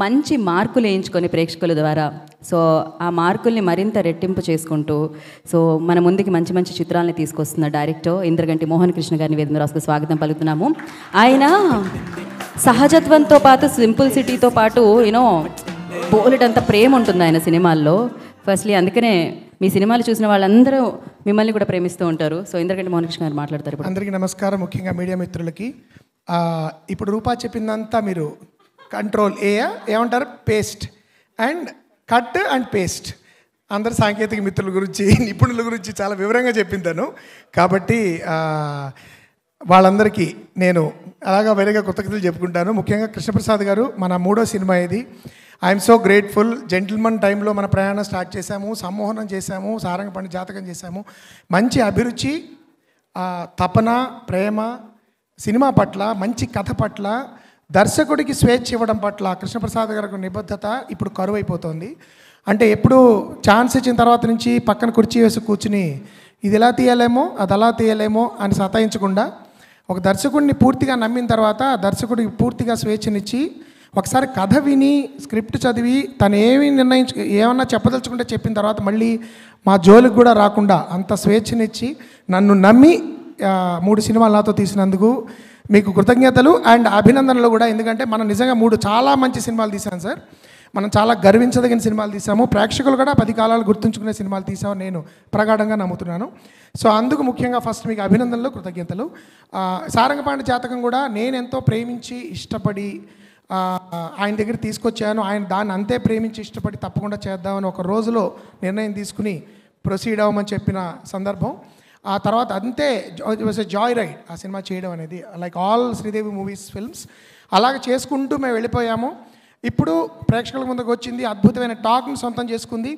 మంచి మార్కులు వేయించుకొని ప్రేక్షకుల ద్వారా, సో ఆ మార్కుల్ని మరింత రెట్టింపు చేసుకుంటూ సో మన ముందుకి మంచి చిత్రాలని తీసుకొస్తున్న డైరెక్టర్ ఇంద్రగంటి మోహన్ కృష్ణ గారిని వేదిక రాసుకు స్వాగతం పలుకుతున్నాము. ఆయన సహజత్వంతో పాటు సింపుల్సిటీతో పాటు యూనో బోలెడంత ప్రేమ ఉంటుంది ఆయన సినిమాల్లో. ఫస్ట్లీ అందుకనే మీ సినిమాలు చూసిన వాళ్ళందరూ మిమ్మల్ని కూడా ప్రేమిస్తూ ఉంటారు. సో ఇంద్రగంటి మోహన్ కృష్ణ గారు మాట్లాడతారు. అందరికీ నమస్కారం, ముఖ్యంగా మీడియా మిత్రులకి. ఇప్పుడు రూపా చెప్పిందంతా మీరు కంట్రోల్ ఏమంటారు, paste and cut and paste. అందరు సాంకేతిక మిత్రుల గురించి నిపుణుల గురించి చాలా వివరంగా చెప్పిందాను. కాబట్టి వాళ్ళందరికీ నేను అలాగా వేరేగా కృతజ్ఞతలు చెప్పుకుంటాను. ముఖ్యంగా కృష్ణప్రసాద్ గారు, మన 3వ సినిమా ఇది. I'm so grateful. జెంటిల్మన్ టైంలో మన ప్రయాణం స్టార్ట్ చేశాము, సమ్మోహనం చేశాము, సారంగపాణి జాతకం చేశాము. మంచి అభిరుచి, తపన, ప్రేమ సినిమా పట్ల, మంచి కథ పట్ల, దర్శకుడికి స్వేచ్ఛ ఇవ్వడం పట్ల కృష్ణప్రసాద్ గారికి నిబద్ధత ఇప్పుడు కరువైపోతుంది. అంటే ఎప్పుడు ఛాన్స్ ఇచ్చిన తర్వాత నుంచి పక్కన కుర్చీ వేసి కూర్చుని ఇది ఎలా తీయలేమో అది అలా తీయలేమో అని సతాయించకుండా ఒక దర్శకుడిని పూర్తిగా నమ్మిన తర్వాత దర్శకుడికి పూర్తిగా స్వేచ్ఛనిచ్చి ఒకసారి కథ విని స్క్రిప్ట్ చదివి తను ఏమన్నా చెప్పదలుచుకుంటే చెప్పిన తర్వాత మళ్ళీ మా జోలికి కూడా రాకుండా అంత స్వేచ్ఛనిచ్చి నన్ను నమ్మి 3 సినిమాలు నాతో తీసినందుకు మీకు కృతజ్ఞతలు అండ్ అభినందనలు కూడా. ఎందుకంటే మనం నిజంగా 3 చాలా మంచి సినిమాలు తీసాం సార్. మనం చాలా గర్వించదగిన సినిమాలు తీసాము. ప్రేక్షకులు కూడా 10 కాలాలు గుర్తుంచుకునే సినిమాలు తీసామని నేను ప్రగాఢంగా నమ్ముతున్నాను. సో అందుకు ముఖ్యంగా ఫస్ట్ మీకు అభినందనలు, కృతజ్ఞతలు. సారంగపాణి జాతకం కూడా నేను ఎంతో ప్రేమించి ఇష్టపడి ఆయన దగ్గర తీసుకొచ్చాను. ఆయన దాన్ని అంతే ప్రేమించి ఇష్టపడి తప్పకుండా చేద్దామని ఒక రోజులో నిర్ణయం తీసుకుని ప్రొసీడ్ అవ్వమని చెప్పిన సందర్భం. ఆ తర్వాత అంతే it was a joy ride ఆ సినిమా చేయడం అనేది, like all Sridevi movies films. అలాగే చేసుకుంటూ మేము వెళ్ళిపోయాము. ఇప్పుడు ప్రేక్షకుల ముందుకు వచ్చింది, అద్భుతమైన టాక్ని సొంతం చేసుకుంది.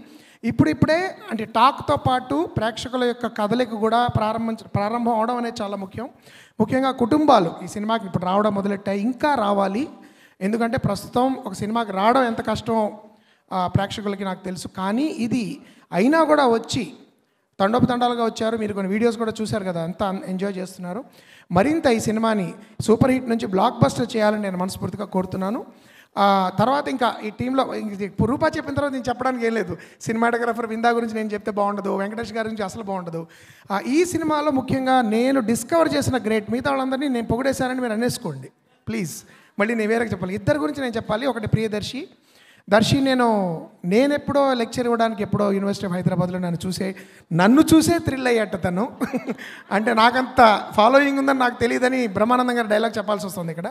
ఇప్పుడే అంటే టాక్తో పాటు ప్రేక్షకుల యొక్క కథలకు కూడా ప్రారంభం అవడం అనేది చాలా ముఖ్యం. ముఖ్యంగా కుటుంబాలు ఈ సినిమాకి ఇప్పుడు రావడం మొదలెట్టాయి, ఇంకా రావాలి. ఎందుకంటే ప్రస్తుతం ఒక సినిమాకి రావడం ఎంత కష్టమో ప్రేక్షకులకి నాకు తెలుసు. కానీ ఇది అయినా కూడా వచ్చి తండోపతండాలుగా వచ్చారు. మీరు కొన్ని వీడియోస్ కూడా చూశారు కదా, అంతా ఎంజాయ్ చేస్తున్నారు. మరింత ఈ సినిమాని సూపర్ హిట్ నుంచి బ్లాక్ బస్టర్ చేయాలని నేను మనస్ఫూర్తిగా కోరుతున్నాను. తర్వాత ఇంకా ఈ టీంలో రూపా చెప్పిన తర్వాత నేను చెప్పడానికి ఏం లేదు. సినిమాటోగ్రఫర్ విందా గురించి నేను చెప్తే బాగుండదు, వెంకటేష్ గారి గురించి అసలు బాగుండదు. ఈ సినిమాలో ముఖ్యంగా నేను డిస్కవర్ చేసిన గ్రేట్, మిగతా వాళ్ళందరినీ నేను పొగిడేశానని మీరు అనేసుకోండి ప్లీజ్. మళ్ళీ నేను వేరేగా చెప్పాలి. ఇద్దరి గురించి నేను చెప్పాలి. ఒకటి ప్రియదర్శి. దర్శి నేను ఎప్పుడో లెక్చర్ ఇవ్వడానికి ఎప్పుడో యూనివర్సిటీ ఆఫ్ హైదరాబాద్లో నన్ను చూసే థ్రిల్ అయ్యట తను. అంటే నాకంత ఫాలోయింగ్ ఉందని నాకు తెలియదని బ్రహ్మానందం గారు డైలాగ్ చెప్పాల్సి వస్తుంది ఇక్కడ.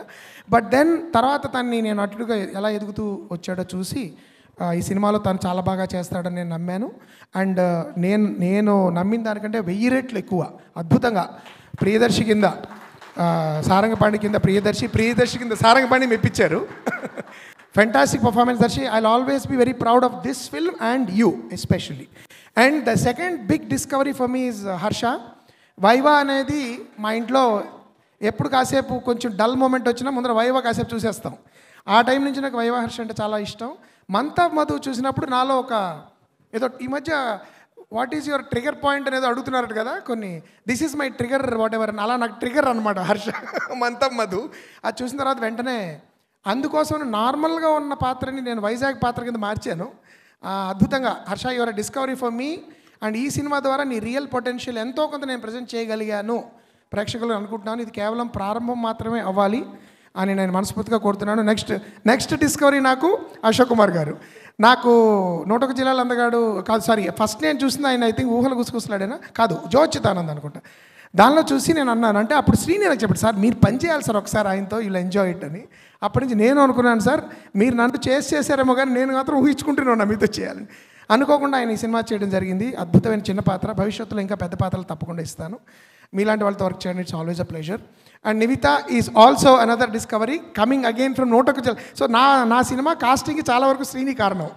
బట్ దెన్ తర్వాత తన్ని నేను అటుగా ఎలా ఎదుగుతూ వచ్చాడో చూసి ఈ సినిమాలో తను చాలా బాగా చేస్తాడని నేను నమ్మాను. అండ్ నేను నమ్మిన దానికంటే 1000 రెట్లు ఎక్కువ అద్భుతంగా ప్రియదర్శి కింద సారంగపాణి కింద ప్రియదర్శి కింద సారంగపాణి మెప్పించారు. Fantastic performance, Darshi. I'll always be very proud of this film and you especially. And the second big discovery for me is Harsha. Viva అనేది మా ఇంట్లో ఎప్పుడు కాసేపు కొంచెం డల్ మూమెంట్ వచ్చినా ముందర వైవా కాసేపు చూసేస్తాం. ఆ టైం నుంచి నాకు వైవా హర్ష అంటే చాలా ఇష్టం. మంత్ ఆఫ్ మధు చూసినప్పుడు నాలో ఒక ఏదో ఈ మధ్య what is your trigger point అనేది అడుగుతున్నారు కదా కొన్ని, this is my trigger what ever, అలా నాకు ట్రిగర్ అనమాట హర్ష మంత్ ఆఫ్ మధు. అది చూసిన తర్వాత వెంటనే అందుకోసం నార్మల్గా ఉన్న పాత్రని నేను వైజాగ్ పాత్ర కింద మార్చాను. అద్భుతంగా Harsha, your discovery for me. And ఈ సినిమా ద్వారా నీ రియల్ పొటెన్షియల్ ఎంతో కొంత నేను ప్రజెంట్ చేయగలిగాను ప్రేక్షకులు అనుకుంటున్నాను. ఇది కేవలం ప్రారంభం మాత్రమే అవ్వాలి అని నేను మనస్ఫూర్తిగా కోరుతున్నాను. నెక్స్ట్ డిస్కవరీ నాకు అశోక్ కుమార్ గారు. నాకు 101 జిల్లాల అందగాడు కాదు, సారీ, ఫస్ట్ నేను చూసింది ఆయన ఐ థింక్ ఊహలు గుసగుసలాడేనా కాదు, జోచితానంద్ అనుకుంటా. దానిలో చూసి నేను అన్నాను, అంటే అప్పుడు శ్రీని నాకు చెప్పాడు, సార్ మీరు పని చేయాలి సార్ ఒకసారి ఆయనతో, ఇలా ఎంజాయ్ ఇట్ అని. అప్పటి నుంచి నేను అనుకున్నాను, సార్ మీరు నన్ను చేసారేమో కానీ నేను మాత్రం ఊహించుకుంటున్నాను మీతో చేయాలని. అనుకోకుండా ఆయన ఈ సినిమా చేయడం జరిగింది. అద్భుతమైన చిన్న పాత్ర, భవిష్యత్తులో ఇంకా పెద్ద పాత్రలు తప్పకుండా ఇస్తాను. మీలాంటి వాళ్ళతో వర్క్ చేయడం it's always a pleasure. And Nivitha is also another discovery coming again from 101 జిల్లా. సో నా సినిమా కాస్టింగ్కి చాలా వరకు శ్రీని కారణం.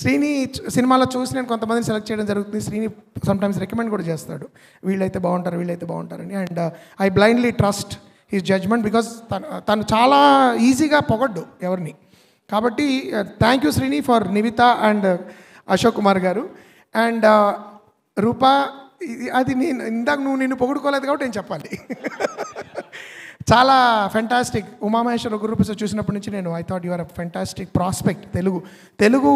శ్రీని సినిమాలో చూసి నేను కొంతమందిని సెలెక్ట్ చేయడం జరుగుతుంది. శ్రీని సమ్టైమ్స్ రికమెండ్ కూడా చేస్తాడు, వీళ్ళైతే బాగుంటారని. And I blindly trust his judgement because తను చాలా ఈజీగా పొగడ్డు ఎవరిని. కాబట్టి thank you Srini for Nivitha and Ashok Kumar garu. And రూపా, అది ఇందాక నిన్ను పొగుడుకోలేదు కాబట్టి నేను చెప్పాలి. చాలా ఫెంటాస్టిక్. ఉమామహేశ్వర గురుప్రసాద్ చూసినప్పటి నుంచి నేను I thought your a fantastic prospect. Telugu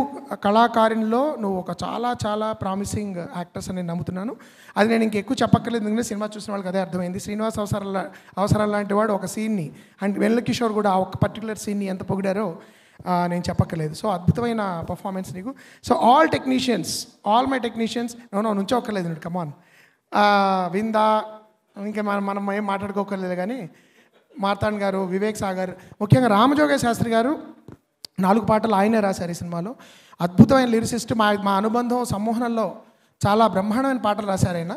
కళాకారునిలో నువ్వు ఒక చాలా ప్రామిసింగ్ యాక్టర్స్ అని నేను నమ్ముతున్నాను. అది నేను ఇంకెక్కువ చెప్పక్కర్లేదు, ఎందుకంటే సినిమా చూసిన వాళ్ళకి అదే అర్థమైంది. శ్రీనివాస్ అవసరాలు లాంటి వాడు ఒక సీన్ని, అండ్ వెన్నెల కిషోర్ కూడా ఆ ఒక పర్టికులర్ సీన్ని ఎంత పొగిడారో నేను చెప్పక్కర్లేదు. సో అద్భుతమైన పర్ఫార్మెన్స్ నీకు. సో ఆల్ మై టెక్నీషియన్స్ నుంచో ఒక్కర్లేదు, కమాన్ విందా, ఇంకా మనం ఏం మాట్లాడుకోకర్లేదు కానీ మార్తాండ్ గారు, వివేక్ సాగర్, ముఖ్యంగా రామజోగ శాస్త్రి గారు 4 పాటలు ఆయనే రాశారు ఈ సినిమాలో. అద్భుతమైన లిరిసిస్ట్. మా అనుబంధం సమ్మోహనంలో చాలా బ్రహ్మాండమైన పాటలు రాశారు ఆయన,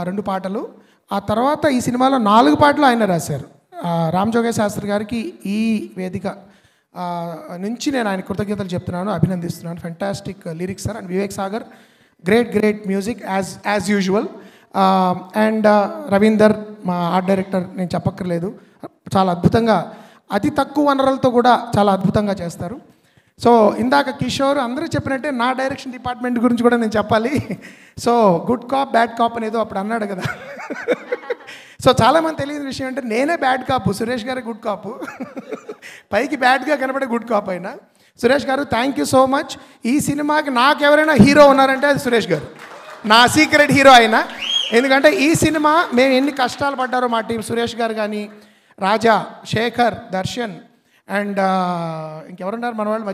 2 పాటలు. ఆ తర్వాత ఈ సినిమాలో 4 పాటలు ఆయన రాశారు. రామజోగ శాస్త్రి గారికి ఈ వేదిక నుంచి నేను ఆయన కృతజ్ఞతలు చెప్తున్నాను, అభినందిస్తున్నాను. Fantastic lyrics sir. And Vivek Sagar, great music as usual. And Ravinder మా ఆర్ట్ డైరెక్టర్, నేను చెప్పక్కర్లేదు, చాలా అద్భుతంగా అతి తక్కువ వనరులతో కూడా చాలా అద్భుతంగా చేస్తారు. సో ఇందాక కిషోర్ అందరూ చెప్పినట్టే నా డైరెక్షన్ డిపార్ట్మెంట్ గురించి కూడా నేను చెప్పాలి. So good cop bad cop అనేదో అప్పుడు అన్నాడు కదా. సో చాలామంది తెలియని విషయం అంటే నేనే బ్యాడ్ కాపు, సురేష్ గారే గుడ్ కాపు. పైకి బ్యాడ్గా కనబడే గుడ్ కాప్ అయినా. సురేష్ గారు థ్యాంక్ యూ సో మచ్. ఈ సినిమాకి నాకు ఎవరైనా హీరో ఉన్నారంటే అది సురేష్ గారు, నా సీక్రెట్ హీరో అయినా. ఎందుకంటే ఈ సినిమా మేము ఎన్ని కష్టాలు పడ్డారో మా టీం, సురేష్ గారు కానీ, రాజా, శేఖర్, దర్శన్, అండ్ ఇంకెవరున్నారు మన వాళ్ళు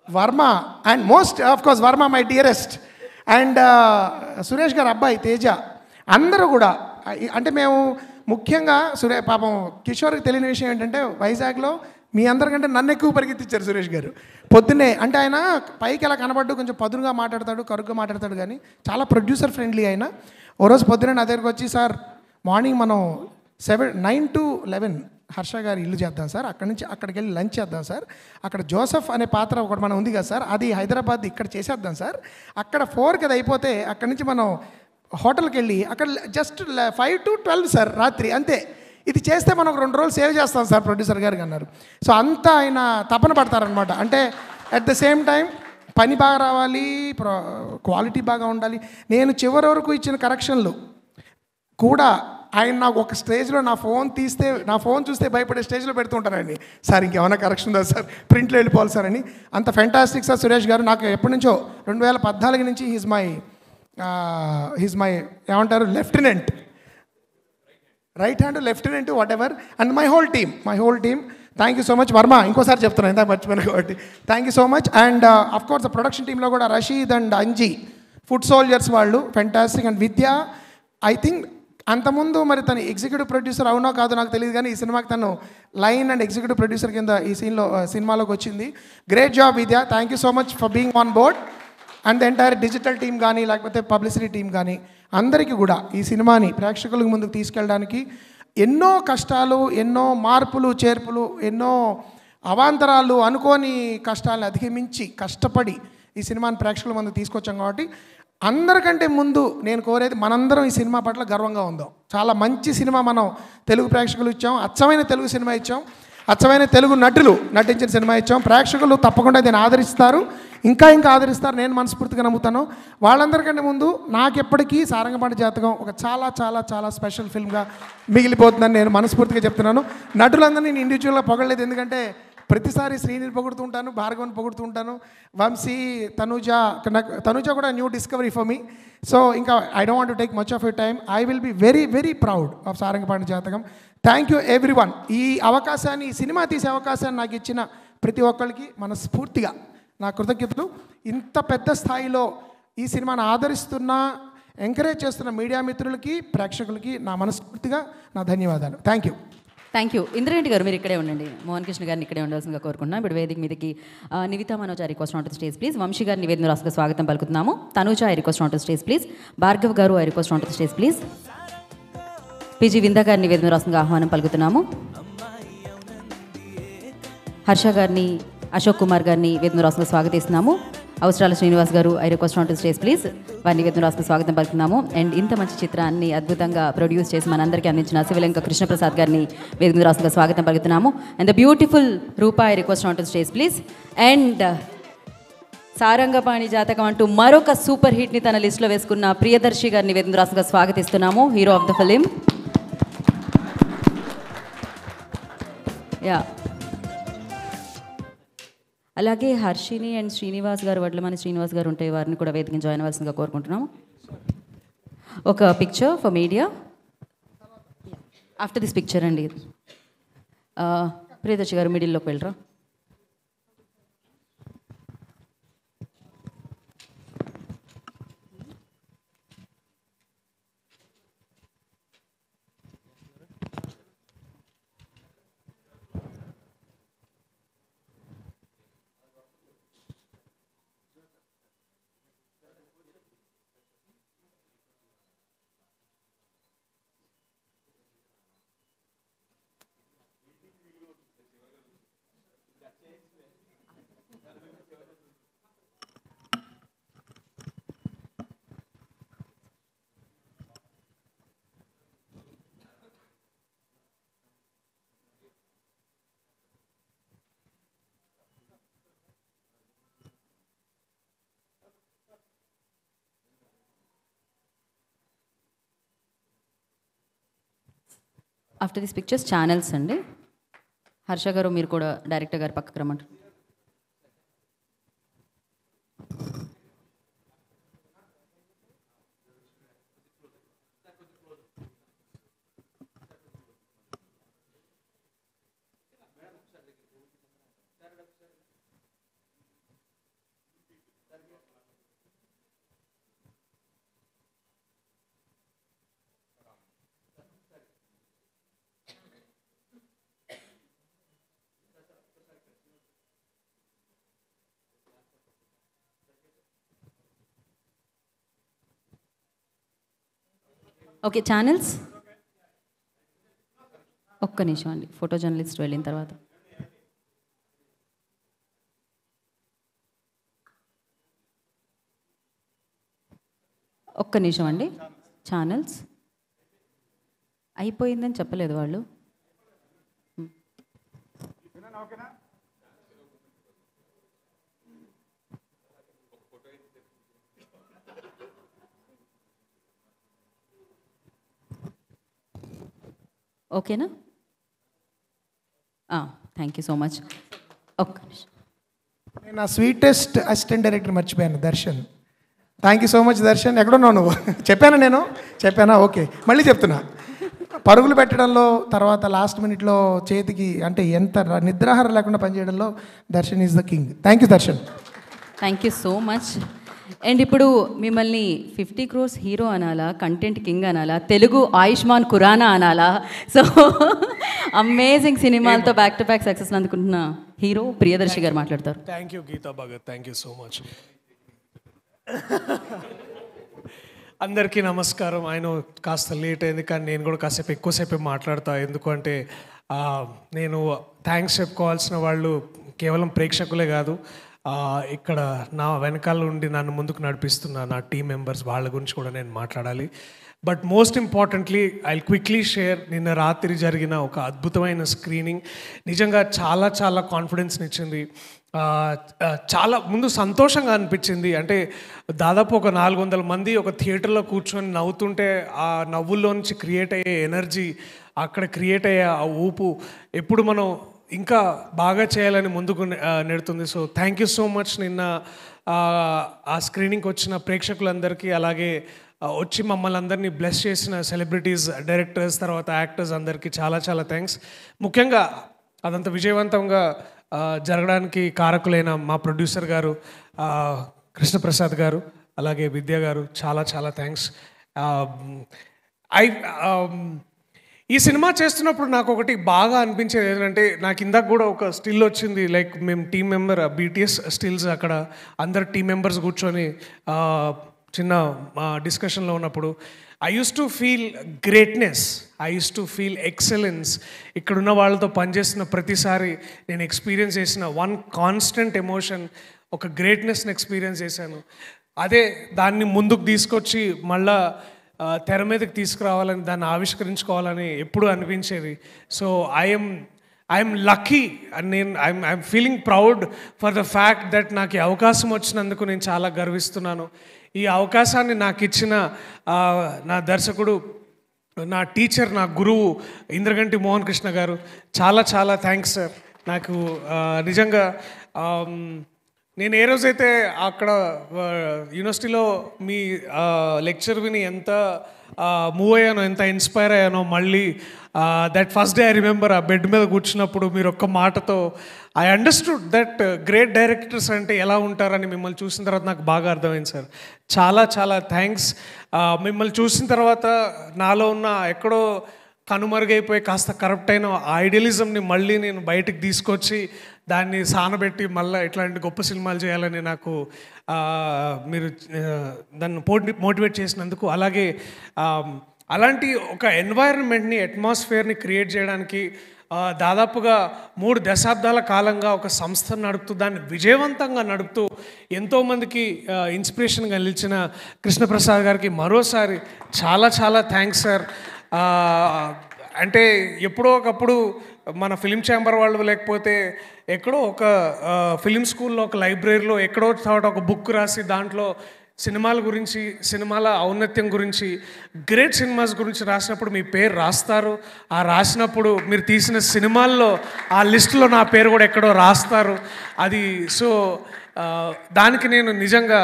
Varma, and most of course Varma my dearest, and Suresh గారు అబ్బాయి తేజ, అందరూ కూడా. అంటే మేము ముఖ్యంగా పాపం కిషోర్కి తెలియని విషయం ఏంటంటే వైజాగ్లో మీ అందరికంటే నన్ను ఎక్కువ పరిగెత్తించారు సురేష్ గారు. పొద్దున్నే అంటే ఆయన పైకి ఎలా కనబడ్డు, కొంచెం పదునుగా మాట్లాడతాడు, కరుగ్గా మాట్లాడతాడు, కానీ చాలా ప్రొడ్యూసర్ ఫ్రెండ్లీ ఆయన. ఓ రోజు పొద్దున్నే నా దగ్గరకు వచ్చి, సార్ మార్నింగ్ మనం 9 to 11 హర్ష గారి ఇల్లు చేద్దాం సార్, అక్కడి నుంచి అక్కడికి వెళ్ళి లంచ్ చేద్దాం సార్, అక్కడ జోసఫ్ అనే పాత్ర ఒకటి మనం ఉంది కదా సార్, అది హైదరాబాద్ ఇక్కడ చేసేద్దాం సార్, అక్కడ 4కి అది అయిపోతే అక్కడి నుంచి మనం హోటల్కి వెళ్ళి అక్కడ జస్ట్ 5 to 12 సార్ రాత్రి, అంతే, ఇది చేస్తే మనం 2 రోజులు సేవ్ చేస్తాం సార్ ప్రొడ్యూసర్ గారికి అన్నారు. సో అంతా ఆయన తపన పడతారనమాట. అంటే అట్ ద సేమ్ టైం పని బాగా రావాలి, క్వాలిటీ బాగా ఉండాలి. నేను చివరి వరకు ఇచ్చిన కరెక్షన్లు కూడా ఆయన నాకు ఒక స్టేజ్లో నా ఫోన్ చూస్తే భయపడే స్టేజ్లో పెడుతూ ఉంటానండి. సార్ ఇంకేమైనా కరెక్షన్ ఉందా సార్, ప్రింట్లో వెళ్ళిపోవాలి సార్ అని. అంత ఫెంటాస్టిక్ సార్ సురేష్ గారు. నాకు ఎప్పటి నుంచో 2014 నుంచి హీజ్ మై ఏమంటారు lieutenant, right hand lieutenant whatever. And my whole team thank you so much. Varma ఇంకోసారి చెప్తున్నాను, ఇంత మర్చిపోయాను కాబట్టి thank you so much. And of course production టీంలో కూడా Rasheed and Anji food soldiers వాళ్ళు fantastic. And Vidya I think అంతకుముందు మరి తను ఎగ్జిక్యూటివ్ ప్రొడ్యూసర్ అవునో కాదో నాకు తెలియదు, కానీ ఈ సినిమాకి తను లైన్ అండ్ ఎగ్జిక్యూటివ్ ప్రొడ్యూసర్ కింద ఈ సినిమాలోకి వచ్చింది. Great job Vidya, thank you so much for being on board. And the entire digital team కానీ లేకపోతే పబ్లిసిటీ టీం కానీ అందరికీ కూడా ఈ సినిమాని ప్రేక్షకుల ముందుకు తీసుకెళ్ళడానికి ఎన్నో కష్టాలు, ఎన్నో మార్పులు చేర్పులు, ఎన్నో అవాంతరాలు, అనుకోని కష్టాలను అధిగమించి కష్టపడి ఈ సినిమాని ప్రేక్షకుల ముందుకు తీసుకొచ్చాం. కాబట్టి అందరికంటే ముందు నేను కోరేది మనందరం ఈ సినిమా పట్ల గర్వంగా ఉందాం. చాలా మంచి సినిమా మనం తెలుగు ప్రేక్షకులు ఇచ్చాం, అచ్చమైన తెలుగు సినిమా ఇచ్చాం, అచ్చమైన తెలుగు నటులు నటించిన సినిమా ఇచ్చాం. ప్రేక్షకులు తప్పకుండా దీన్ని ఆదరిస్తారు, ఇంకా ఆదరిస్తారు, నేను మనస్ఫూర్తిగా నమ్ముతాను. వాళ్ళందరికంటే ముందు నాకు ఎప్పటికీ సారంగపాణి జాతకం ఒక చాలా చాలా చాలా స్పెషల్ ఫిల్మ్గా మిగిలిపోతుందని నేను మనస్ఫూర్తిగా చెప్తున్నాను. నటులందరినీ నేను ఇండివిజువల్గా పొగడలేదు, ఎందుకంటే ప్రతిసారి శ్రీనిని పొగుడుతూ ఉంటాను, భార్గవని పొగుడుతూ ఉంటాను, వంశీ, తనుజ కూడా new discovery for me. So ఇంకా I don't want to take much of your time. I will be very very proud of Sarangapani Jathakam. Thank you everyone. ఈ అవకాశాన్ని, ఈ సినిమా తీసే అవకాశాన్ని నాకు ఇచ్చిన ప్రతి ఒక్కరికి మనస్ఫూర్తిగా నా కృతజ్ఞతలు. ఇంత పెద్ద స్థాయిలో ఈ సినిమాను ఆదరిస్తున్న, ఎంకరేజ్ చేస్తున్న మీడియా మిత్రులకి, ప్రేక్షకులకి నా మనస్ఫూర్తిగా నా ధన్యవాదాలు. Thank you. Thank you. Indra Reddy garu మీరు ఇక్కడే ఉండండి. మోహన్ కృష్ణ గారిని ఇక్కడే ఉండాల్సిందిగా కోరుకుంటున్నాం. ఇప్పుడు వేదిక మీదకి Nivitha Manoj request on to stage please. Vamshi గారిని వేదిక రాసుగా స్వాగతం పలుకుతున్నాము. Tanuja request on to stage please. Bhargav garu request on to stage please. PG Vinda గారిని వేదిక రాసుగా ఆహ్వానం పలుకుతున్నాము. హర్ష గారిని, అశోక్ కుమార్ గారిని వేదిక రాసుగా స్వాగతిస్తున్నాము. అవసరాల శ్రీనివాస్ గారు request on to stage please. వారిని వేదిక రాసుగా స్వాగతం పలుకుతున్నాము. అండ్ ఇంత మంచి చిత్రాన్ని అద్భుతంగా ప్రొడ్యూస్ చేసి మనందరికీ అందించిన శివలంక కృష్ణప్రసాద్ గారిని వేదిక రాసుగా స్వాగతం పలుకుతున్నాము. And the beautiful Rupa request on to stage please. And Sarangapani Jathakam అంటూ మరొక సూపర్ హిట్ని తన లిస్టులో వేసుకున్న ప్రియదర్శి గారిని వేదిక రాసుగా స్వాగతిస్తున్నాము. Hero of the film. Yeah, అలాగే హర్షిని అండ్ శ్రీనివాస్ గారు, వడ్లమని శ్రీనివాస్ గారు ఉంటే వారిని కూడా వేదిక జాయిన్ అవ్వాల్సిందిగా కోరుకుంటున్నాము. ఒక picture for media after this picture అండి. ప్రియదర్శి గారు మిడిల్లోకి వెళ్ళరా. ఆఫ్టర్ దిస్ పిక్చర్స్ ఛానల్స్ అండి. హర్ష గారు మీరు కూడా డైరెక్టర్ గారు పక్కకు రమ్మంటారు. ఓకే, ఛానల్స్ ఒక్క నిమిషం అండి. ఫోటో జర్నలిస్ట్ వెళ్ళిన తర్వాత ఒక్క నిమిషం అండి. ఛానల్స్ అయిపోయిందని చెప్పలేదు వాళ్ళు. ఓకేనా? Thank you so much. ఒక్క నిమిషం. నేను నా స్వీటెస్ట్ అసిస్టెంట్ డైరెక్టర్ మర్చిపోయాను, Darshan. Thank you so much Darshan. ఎక్కడున్నావు నువ్వు? చెప్పానా? ఓకే, మళ్ళీ చెప్తున్నా. పరుగులు పెట్టడంలో, తర్వాత లాస్ట్ మినిట్లో చేతికి అంటే ఎంత నిద్రాహారం లేకుండా పనిచేయడంలో Darshan is the king. Thank you Darshan. Thank you so much. And ఇప్పుడు మిమ్మల్ని 50 crores హీరో అనాలా, కంటెంట్ కింగ్ అనాలా, తెలుగు ఆయుష్మాన్ ఖురానా అనాలా? సో అమేజింగ్ సినిమాలతో బ్యాక్ టు బ్యాక్ సక్సెస్ అందుకుంటున్న హీరో ప్రియదర్శి గారు మాట్లాడతారు. Thank you Geetha Bhagat, thank you so much. అందరికీ నమస్కారం. ఆయన కాస్త లేట్ అయింది, కానీ నేను కూడా కాసేపు ఎక్కువసేపు మాట్లాడతా. ఎందుకంటే నేను థ్యాంక్స్ చెప్పుకోవాల్సిన వాళ్ళు కేవలం ప్రేక్షకులే కాదు, ఇక్కడ నా వెనకాల ఉండి నన్ను ముందుకు నడిపిస్తున్న నా టీం మెంబర్స్, వాళ్ళ గురించి కూడా నేను మాట్లాడాలి. But most importantly I quickly share, నిన్న రాత్రి జరిగిన ఒక అద్భుతమైన స్క్రీనింగ్ నిజంగా చాలా చాలా కాన్ఫిడెన్స్ని ఇచ్చింది. చాలా ముందు సంతోషంగా అనిపించింది. అంటే దాదాపు ఒక 400 మంది ఒక థియేటర్లో కూర్చొని నవ్వుతుంటే ఆ నవ్వుల్లో నుంచి క్రియేట్ అయ్యే ఎనర్జీ, అక్కడ క్రియేట్ అయ్యే ఆ ఊపు ఎప్పుడు మనం ఇంకా బాగా చేయాలని ముందుకు నెడుతుంది. So thank you so much. నిన్న ఆ స్క్రీనింగ్కి వచ్చిన ప్రేక్షకులందరికీ, అలాగే వచ్చి మమ్మల్ని అందరినీ బ్లెస్ చేసిన సెలబ్రిటీస్, డైరెక్టర్స్, తర్వాత యాక్టర్స్ అందరికీ చాలా చాలా థ్యాంక్స్. ముఖ్యంగా అదంత విజయవంతంగా జరగడానికి కారకులైన మా ప్రొడ్యూసర్ గారు కృష్ణప్రసాద్ గారు, అలాగే విద్య గారు, చాలా చాలా థ్యాంక్స్. ఈ సినిమా చేస్తున్నప్పుడు నాకు ఒకటి బాగా అనిపించేది ఏంటంటే, నాకు ఇందాక కూడా ఒక స్టిల్ వచ్చింది. లైక్ మేము టీం మెంబర్ BTS స్టిల్స్, అక్కడ అందరు టీం మెంబర్స్ కూర్చొని చిన్న డిస్కషన్లో ఉన్నప్పుడు I use to feel greatness, I use to feel excellence. ఇక్కడున్న వాళ్ళతో పనిచేస్తున్న ప్రతిసారి నేను ఎక్స్పీరియన్స్ చేసిన వన్ కాన్స్టెంట్ ఎమోషన్, ఒక గ్రేట్నెస్ని ఎక్స్పీరియన్స్ చేశాను. అదే దాన్ని ముందుకు తీసుకొచ్చి మళ్ళా తెర మీదకి తీసుకురావాలని, దాన్ని ఆవిష్కరించుకోవాలని ఎప్పుడు అనిపించేది. So I'm lucky and I'm feeling proud for the fact that నాకు ఈ అవకాశం వచ్చినందుకు నేను చాలా గర్విస్తున్నాను. ఈ అవకాశాన్ని నాకు ఇచ్చిన నా దర్శకుడు, నా టీచర్, నా గురువు ఇంద్రగంటి మోహన్ కృష్ణ గారు, చాలా చాలా థ్యాంక్స్ సార్. నాకు నిజంగా నేను ఏ రోజైతే అక్కడ యూనివర్సిటీలో మీ లెక్చర్ విని ఎంత మూవ్ అయ్యానో, ఎంత ఇన్స్పైర్ అయ్యానో, మళ్ళీ that first day I remember ఆ బెడ్ మీద కూర్చున్నప్పుడు మీరు ఒక్క మాటతో I understood that great directors అంటే ఎలా ఉంటారని మిమ్మల్ని చూసిన తర్వాత నాకు బాగా అర్థమైంది సార్. చాలా చాలా థ్యాంక్స్. మిమ్మల్ని చూసిన తర్వాత నాలో ఉన్న ఎక్కడో కనుమరుగైపోయి కాస్త కరప్ట్ అయిన ఐడియలిజంని మళ్ళీ నేను బయటకు తీసుకొచ్చి దాన్ని సానబెట్టి మళ్ళీ ఇట్లాంటి గొప్ప సినిమాలు చేయాలని నాకు మీరు దాన్ని మోటివేట్ చేసినందుకు, అలాగే అలాంటి ఒక ఎన్వైరన్మెంట్ని, అట్మాస్ఫియర్ని క్రియేట్ చేయడానికి దాదాపుగా 3 దశాబ్దాల కాలంగా ఒక సంస్థను నడుపుతూ, దాన్ని విజయవంతంగా నడుపుతూ ఎంతోమందికి ఇన్స్పిరేషన్గా నిలిచిన కృష్ణప్రసాద్ గారికి మరోసారి చాలా చాలా థ్యాంక్స్ సార్. అంటే ఎప్పుడో ఒకప్పుడు మన ఫిలిం ఛాంబర్ వాళ్ళు, లేకపోతే ఎక్కడో ఒక ఫిలిం స్కూల్లో, ఒక లైబ్రరీలో ఎక్కడో చోట ఒక బుక్ రాసి దాంట్లో సినిమాల గురించి, సినిమాల ఔన్నత్యం గురించి, గ్రేట్ సినిమాస్ గురించి రాసినప్పుడు మీ పేరు రాస్తారు. ఆ రాసినప్పుడు మీరు తీసిన సినిమాల్లో ఆ లిస్టులో నా పేరు కూడా ఎక్కడో రాస్తారు. అది సో దానికి నేను నిజంగా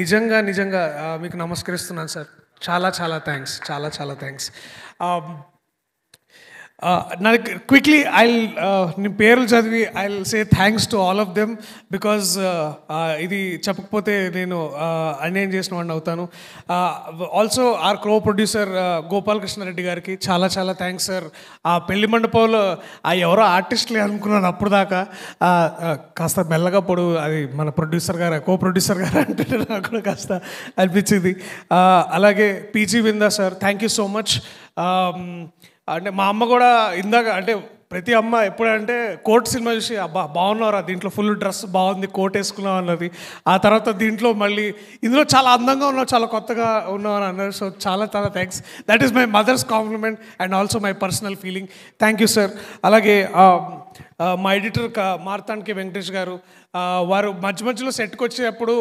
నిజంగా నిజంగా మీకు నమస్కరిస్తున్నాను సార్. చాలా చాలా థ్యాంక్స్, చాలా చాలా థ్యాంక్స్. నాకు క్విక్లీ నీ పేర్లు చదివి I say thanks to all of them, because ఇది చెప్పకపోతే నేను అన్యాయం చేసిన వాడిని అవుతాను. Also are co producer Gopalakrishnareddy గారికి చాలా చాలా థ్యాంక్స్ సార్. ఆ పెళ్లి మండపంలో ఎవరో ఆర్టిస్ట్లే అనుకున్నాను అప్పుడు దాకా, కాస్త మెల్లగా పొడు అది మన ప్రొడ్యూసర్ గారు, కో ప్రొడ్యూసర్ గారు అంటే నాకు కూడా కాస్త అనిపించింది. అలాగే PG Vinda sir, thank you so much. అంటే మా అమ్మ కూడా ఇందాక, అంటే ప్రతి అమ్మ ఎప్పుడంటే కోట్ సినిమా చూసి అబ్బా బాగున్నారా, దీంట్లో ఫుల్ డ్రెస్ బాగుంది, కోట్ వేసుకున్నావు అన్నది. ఆ తర్వాత దీంట్లో మళ్ళీ ఇందులో చాలా అందంగా ఉన్నావు, చాలా కొత్తగా ఉన్నావు అని అన్నారు. సో చాలా చాలా thanks. That is my mother's compliment and also my personal feeling. Thank you sir. అలాగే మా ఎడిటర్ మార్తాండ్కి వెంకటేష్ గారు, వారు మధ్య మధ్యలో సెట్కి వచ్చేటప్పుడు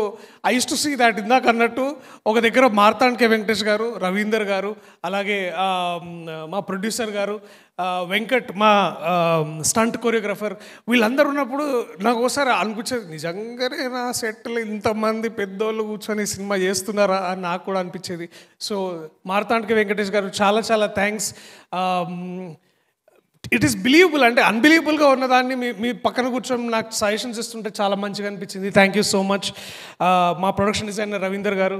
I use to see that ఇందాక అన్నట్టు ఒక దగ్గర మార్తాండ్కే వెంకటేష్ గారు, రవీందర్ గారు, అలాగే మా ప్రొడ్యూసర్ గారు, వెంకట్ మా స్టంట్ కొరియోగ్రాఫర్, వీళ్ళందరూ ఉన్నప్పుడు నాకు ఒకసారి అనిపించేది నిజంగానే నా సెట్లో ఇంతమంది పెద్దోళ్ళు కూర్చొని సినిమా చేస్తున్నారా అని నాకు కూడా అనిపించేది. సో మార్తాండ్కే వెంకటేష్ గారు చాలా చాలా థ్యాంక్స్. ఇట్ ఈస్ బిలీవబుల్, అంటే అన్బిలీవబుల్గా ఉన్నదాన్ని మీ పక్కన కూర్చొని నాకు సజెషన్స్ ఇస్తుంటే చాలా మంచిగా అనిపించింది. Thank you so much. మా ప్రొడక్షన్ డిజైనర్ రవీందర్ గారు,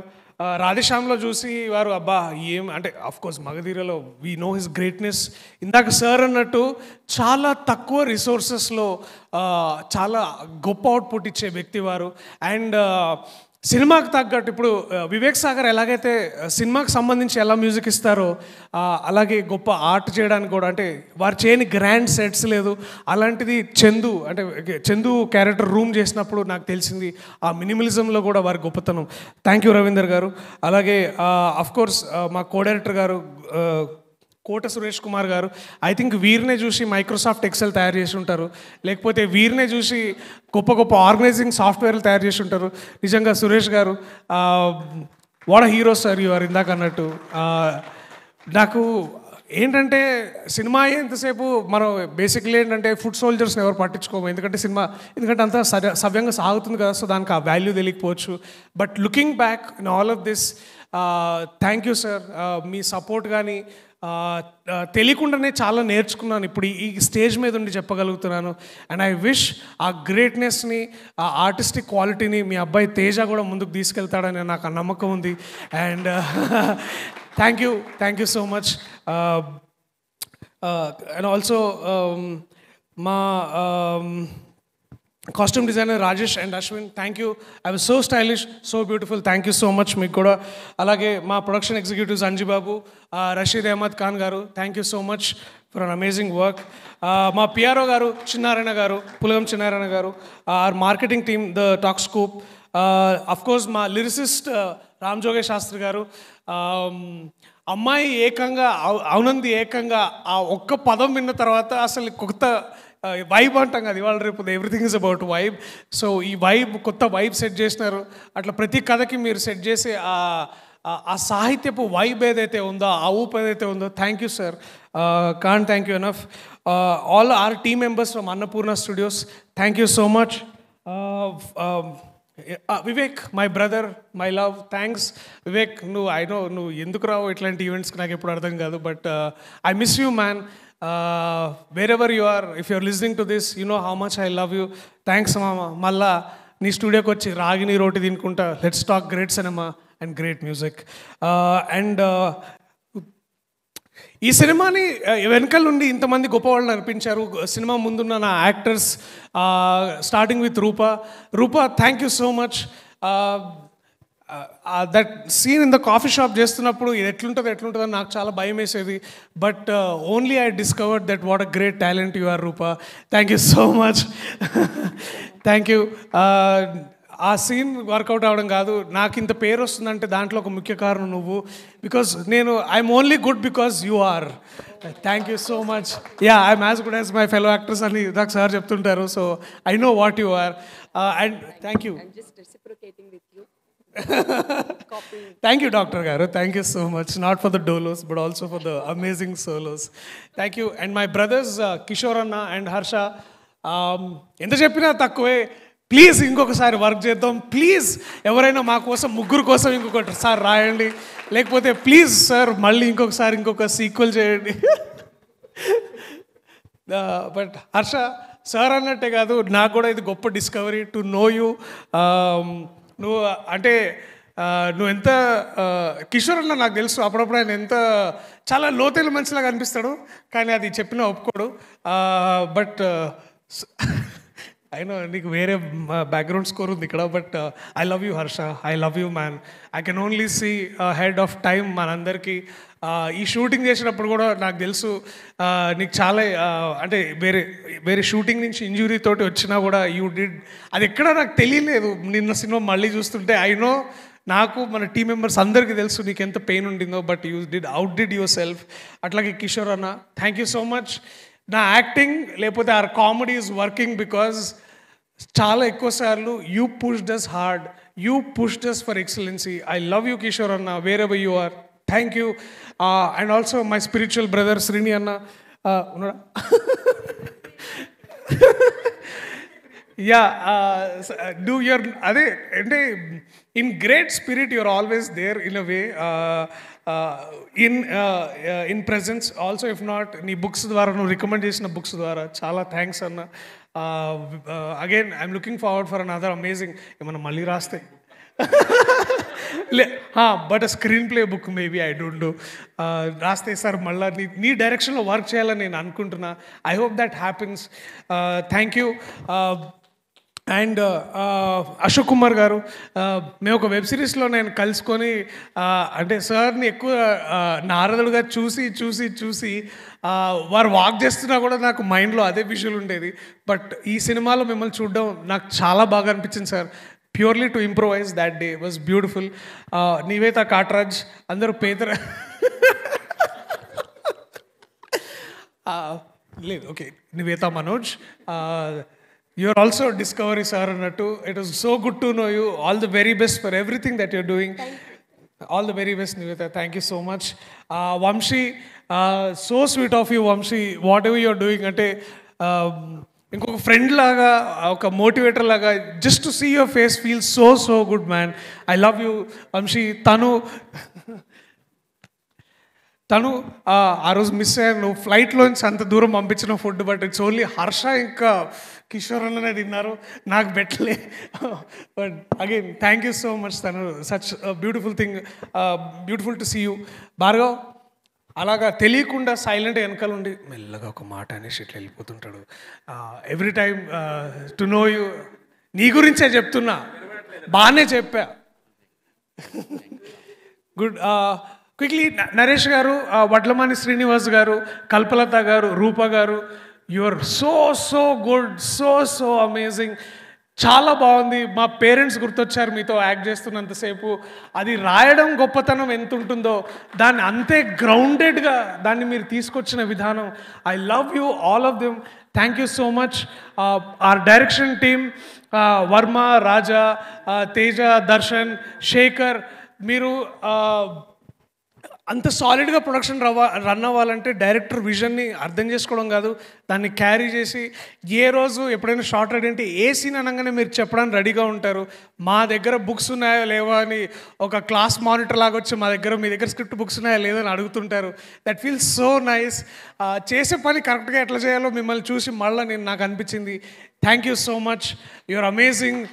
రాధేశ్యామ్లో చూసి వారు అబ్బా ఏం అంటే ఆఫ్కోర్స్ మగధీరలో వీ నో హిస్ గ్రేట్నెస్. ఇందాక సార్ అన్నట్టు చాలా తక్కువ రిసోర్సెస్లో చాలా గొప్ప అవుట్పుట్ ఇచ్చే వ్యక్తి వారు. అండ్ సినిమాకి తగ్గట్టు ఇప్పుడు వివేక్ సాగర్ ఎలాగైతే సినిమాకి సంబంధించి ఎలా మ్యూజిక్ ఇస్తారో అలాగే గొప్ప ఆర్ట్ చేయడానికి కూడా, అంటే వారు చేయని గ్రాండ్ సెట్స్ లేదు. అలాంటిది చందు క్యారెక్టర్ రూమ్ చేసినప్పుడు నాకు తెలిసింది ఆ మినిమలిజంలో కూడా వారి గొప్పతనం. థ్యాంక్ యూ రవీందర్ గారు. అలాగే అఫ్కోర్స్ మా కో డైరెక్టర్ గారు కోట సురేష్ కుమార్ గారు. ఐ థింక్ వీరినే చూసి మైక్రోసాఫ్ట్ ఎక్సెల్ తయారు చేసి ఉంటారు, లేకపోతే వీరినే చూసి గొప్ప గొప్ప ఆర్గనైజింగ్ సాఫ్ట్వేర్లు తయారు చేసి ఉంటారు. నిజంగా సురేష్ గారు what hero sir you are. ఇందాక అన్నట్టు నాకు ఏంటంటే సినిమా ఎంతసేపు మనం బేసిక్లీ ఏంటంటే ఫుడ్ సోల్జర్స్ని ఎవరు పట్టించుకోము, ఎందుకంటే అంతా సవ్యంగా సాగుతుంది కదా, సో దానికి ఆ వాల్యూ తెలియకపోవచ్చు. But looking back in all of this, thank you sir. Me support కానీ తెలియకుండానే చాలా నేర్చుకున్నాను. ఇప్పుడు ఈ స్టేజ్ మీద ఉండి చెప్పగలుగుతున్నాను. అండ్ ఐ విష్ ఆ గ్రేట్నెస్ని, ఆ ఆర్టిస్టిక్ క్వాలిటీని మీ అబ్బాయి తేజ కూడా ముందుకు తీసుకెళ్తాడని నాకు ఆ నమ్మకం ఉంది. And thank you so much. And also మా costume designer Rajesh and Ashwin, thank you. I was so stylish, so beautiful. Thank you so much మీకు కూడా. అలాగే మా production executives Anjibabu, Rasheed Ahmed Khan garu, thank you so much for an amazing work. మా PRO garu Chinnarayana garu, Pulagam Chinnarayana garu, our marketing team the talk scoop, of course మా lyricist Ram జోగేష్ శాస్త్రి గారు. అమ్మాయి ఏకంగా అవునంది ఏకంగా ఆ ఒక్క పదం విన్న తర్వాత అసలు కొత్త వైబ్ అంటాం కదా, ఇవాళ రేపు everything is about vibe. So ఈ కొత్త వైబ్ సెట్ చేసినారు. అట్లా ప్రతి కథకి మీరు సెట్ చేసి ఆ సాహిత్యపు వైబ్ ఏదైతే ఉందో, ఆ ఊపు ఏదైతే ఉందో, thank you sir. Can't thank you enough. All our team members from Annapurna studios, thank you so much. Vivek my brother, my love, thanks Vivek. నువ్వు ఎందుకు రావు ఇట్లాంటి ఈవెంట్స్కి నాకు ఎప్పుడు అర్థం కాదు, but I miss you man. wherever you are, if you're listening to this, you know how much I love you. Thanks mama. మళ్ళా నీ స్టూడియోకి వచ్చి రాగిని రోటి తినుకుంటా let's talk great cinema and great music. And ఈ సినిమాని వెనకాల నుండి ఇంతమంది గొప్ప వాళ్ళని అనిపించారు. సినిమా ముందున్న నా actors, starting with Rupa, thank you so much. That scene in the coffee shop చేస్తున్నప్పుడు ఇది ఎట్లుంటుందో అని నాకు చాలా భయం వేసేది. But only I discovered that what a great talent you are Rupa. Thank you so much. Thank you. ఆ సీన్ వర్కౌట్ అవ్వడం కాదు, నాకు ఇంత పేరు వస్తుందంటే దాంట్లో ఒక ముఖ్య కారణం నువ్వు. Because I'm only good because you are. Thank you so much. Yeah, I'm as good as my fellow actors అని నాకు సార్ చెప్తుంటారు. So I know what you are. And thank you. Thank you, Dr. Garu. Thank you so much. Not for the dolos, but also for the amazing solos. Thank you. And my brothers, Kishore Anna and Harsha. ఎంత చెప్పినా తక్కువే. Please ఇంకొకసారి work చేద్దాం. Please ఎవరైనా మా కోసం, ముగ్గురు కోసం ఇంకొకటి సార్ రాయండి. లేకపోతే ప్లీజ్ సార్ మళ్ళీ ఇంకొక సీక్వెల్ చేయండి. బట్ హర్ష సార్ అన్నట్టే కాదు, నాకు కూడా ఇది గొప్ప డిస్కవరీ టు నో యూ. నువ్వు ఎంత కిషోర్ అన్న నాకు తెలుసు, అప్పుడప్పుడు ఆయన ఎంత చాలా లోతైన మనిషిలాగా అనిపిస్తాడు, కానీ అది చెప్పినా ఒప్పుకోడు. బట్ అయినా నీకు వేరే బ్యాక్గ్రౌండ్ స్కోర్ ఉంది ఇక్కడ. But I love you Harsha, I love you man. I can only see head of time మనందరికీ. ఈ షూటింగ్ చేసినప్పుడు కూడా నాకు తెలుసు నీకు చాలా అంటే వేరే షూటింగ్ నుంచి ఇంజురీ తోటి వచ్చినా కూడా యూ డిడ్. అది ఎక్కడ నాకు తెలియలేదు. నిన్న సినిమా మళ్ళీ చూస్తుంటే ఐ నో, నాకు మన టీం మెంబర్స్ అందరికీ తెలుసు నీకు ఎంత పెయిన్ ఉండిందో. But you outdid yourself. అట్లాగే కిషోర్ అన్న, థ్యాంక్ యూ సో మచ్. నా యాక్టింగ్ లేకపోతే or comedy is working because చాలా ఎక్కువసార్లు you pushed us hard, you pushed us for excellency. I love you Kishore అన్న, wherever you are. Thank you. And also my spiritual brother Srini అన్న ఉన్నాడా? Yeah, do your అదే అంటే in great spirit your always there in a way, in presence also. If not నీ books ద్వారా, నువ్వు recommend చేసిన books ద్వారా చాలా థ్యాంక్స్ అన్న. Again I'm looking forward for another amazing. ఏమన్నా మళ్ళీ రాస్తే but screen play book maybe, I don't know, రాస్తే సార్ మళ్ళీ నీ డైరెక్షన్లో వర్క్ చేయాలని నేను అనుకుంటున్నా. I hope that happens. Thank you. And Ashok Kumar గారు, మేము ఒక వెబ్ సిరీస్లో నేను కలుసుకొని అంటే సార్ని ఎక్కువ నారదుడుగా చూసి వారు వాక్ చేస్తున్నా కూడా నాకు మైండ్లో అదే విజువల్ ఉండేది. బట్ ఈ సినిమాలో మిమ్మల్ని చూడడం నాకు చాలా బాగా అనిపించింది sir. Purely to improvise that day was beautiful. Nivetha Katraj, అందరూ పేదర లేదు, okay, Nivetha Manoj, you are also discovery sir annattu. It was so good to know you. All the very best for everything that you're doing. All the very best, Nivetha. Thank you so much. Vamshi, so sweet of you, Vamshi. Whatever you're doing, ante ఇంకొక friend లాగా, ఒక motivator లాగా, just to see your face feel so good man. I love you Vamshi. తను ఆ రోజు miss అయ్యాను, ఫ్లైట్లోంచి అంత దూరం పంపించిన food, but it's only Harsha ఇంకా కిషోర్ అన్ననే తిన్నారు, నాకు పెట్టలే. But again thank you so much. తను such beautiful thing, beautiful to see you. Bhargav అలాగా తెలియకుండా సైలెంట్ వెనకాల ఉండి మెల్లగా ఒక మాట అనేసి ఇట్లా వెళ్ళిపోతుంటాడు. Every time to know you. నీ గురించే చెప్తున్నా, బాగానే చెప్పా. గుడ్. క్విక్లీ నరేష్ గారు, వడ్లమాని శ్రీనివాస్ గారు, కల్పలత గారు, రూప గారు, you are so good, so amazing. చాలా బాగుంది. మా పేరెంట్స్ గుర్తొచ్చారు మీతో యాక్ట్ చేస్తున్నంతసేపు. అది రాయడం గొప్పతనం ఎంత ఉంటుందో దాన్ని అంతే గ్రౌండెడ్గా దాన్ని మీరు తీసుకొచ్చిన విధానం, I love you all of them. Thank you so much. Our direction team, Varma, Raja, Teja, Darshan, Shekhar, మీరు అంత సాలిడ్గా ప్రొడక్షన్ రన్ అవ్వాలంటే డైరెక్టర్ విజన్ని అర్థం చేసుకోవడం కాదు, దాన్ని క్యారీ చేసి ఏ రోజు ఎప్పుడైనా షార్ట్ రెడీ అంటే ఏ సీన్ అనగానే మీరు చెప్పడానికి రెడీగా ఉంటారు. మా దగ్గర బుక్స్ ఉన్నాయా లేవా అని ఒక క్లాస్ మానిటర్ లాగా వచ్చి మీ దగ్గర స్క్రిప్ట్ బుక్స్ ఉన్నాయా లేదని అడుగుతుంటారు. That feels so nice. చేసే పని కరెక్ట్గా ఎట్లా చేయాలో మిమ్మల్ని చూసి మళ్ళీ నాకు అనిపించింది. Thank you so much. You're amazing.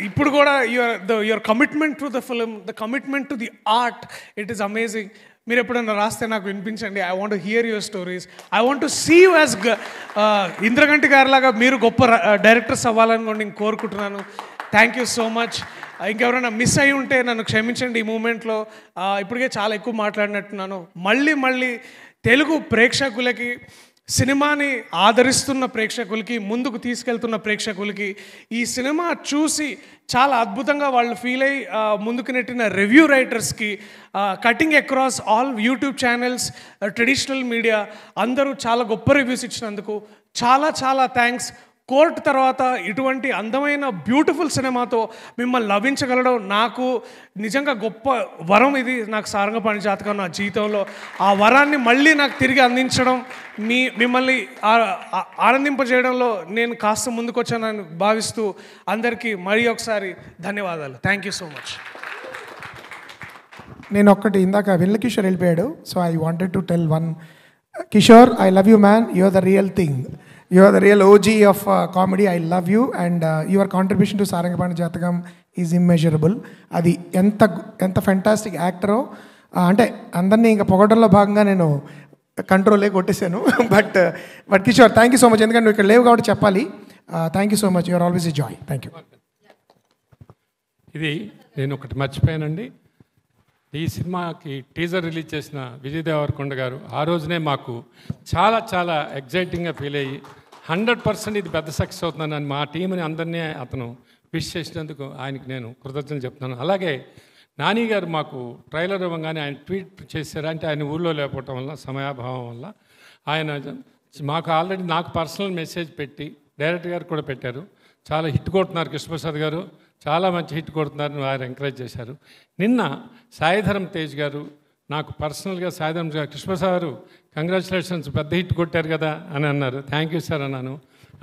ఇప్పుడు కూడా your commitment to the film, the commitment to the art, it is amazing. మీరు ఎప్పుడైనా రాస్తే నాకు వినిపించండి. I want to hear your stories. I want to see you as Indraganti గారిలాగా మీరు గొప్ప డైరెక్టర్స్ అవ్వాలని కూడా నేను కోరుకుంటున్నాను. Thank you so much. ఇంకెవరైనా మిస్ అయి ఉంటే నన్ను క్షమించండి ఈ మూమెంట్లో. ఇప్పటికే చాలా ఎక్కువ మాట్లాడినట్టున్నాను. మళ్ళీ తెలుగు ప్రేక్షకులకి, సినిమాని ఆదరిస్తున్న ప్రేక్షకులకి, ముందుకు తీసుకెళ్తున్న ప్రేక్షకులకి, ఈ సినిమా చూసి చాలా అద్భుతంగా వాళ్ళు ఫీల్ అయ్యి ముందుకు నెట్టిన రివ్యూ రైటర్స్కి, cutting across all YouTube channels, traditional media అందరూ చాలా గొప్ప రివ్యూస్ ఇచ్చినందుకు చాలా థ్యాంక్స్. కోర్ట్ తర్వాత ఇటువంటి అందమైన బ్యూటిఫుల్ సినిమాతో మిమ్మల్ని లభించగలడం నాకు నిజంగా గొప్ప వరం. ఇది నాకు సారంగపాణి జాతకం నా జీవితంలో. ఆ వరాన్ని మళ్ళీ నాకు తిరిగి అందించడం, మిమ్మల్ని ఆనందింపజేయడంలో నేను కాస్త ముందుకు వచ్చానని భావిస్తూ అందరికీ మరీ ఒకసారి ధన్యవాదాలు. Thank you so much. నేను ఒక్కటి ఇందాక వెన్నెల కిషోర్ వెళ్ళిపోయాడు, so I wanted to tell one. Kishore, I love you man. You are the real thing. You are the real OG of comedy. I love you, and your contribution to Sarangapani Jatakam is immeasurable. అది ఎంత fantastic యాక్టరో అంటే అందరినీ ఇంకా పొగడంలో భాగంగా నేను కంట్రోలే కొట్టేశాను. But Kishore, thank you so much. ఎందుకంటే నువ్వు ఇక్కడ లేవు కాబట్టి చెప్పాలి. Thank you so much. You're always a joy. Thank you. ఇది నేను ఒకటి మర్చిపోయానండి. ఈ సినిమాకి టీజర్ రిలీజ్ చేసిన విజయ్ దేవరకొండ గారు ఆ రోజునే మాకు చాలా ఎగ్జైటింగ్గా ఫీల్ అయ్యి 100% ఇది పెద్ద సక్సెస్ అవుతుందని మా టీంని అందరినీ అతను విష్ చేసినందుకు ఆయనకి నేను కృతజ్ఞతలు చెప్తున్నాను. అలాగే నాని గారు మాకు ట్రైలర్ ఇవ్వగానే ఆయన ట్వీట్ చేశారు. అంటే ఆయన ఊళ్ళో లేకపోవటం వల్ల, సమయాభావం వల్ల ఆయన మాకు ఆల్రెడీ నాకు పర్సనల్ మెసేజ్ పెట్టి డైరెక్టర్ గారు కూడా పెట్టారు, చాలా హిట్ కొడుతున్నారు కృష్ణప్రసాద్ గారు, చాలా మంచి హిట్ కొడుతున్నారని వారు ఎంకరేజ్ చేశారు. నిన్న సాయిధరం తేజ్ గారు నాకు పర్సనల్గా సాయిధరం కృష్ణప్రసాద్ గారు కంగ్రాచులేషన్స్ పెద్ద హిట్ కొట్టారు కదా అని అన్నారు. థ్యాంక్ యూ సార్ అన్నాను.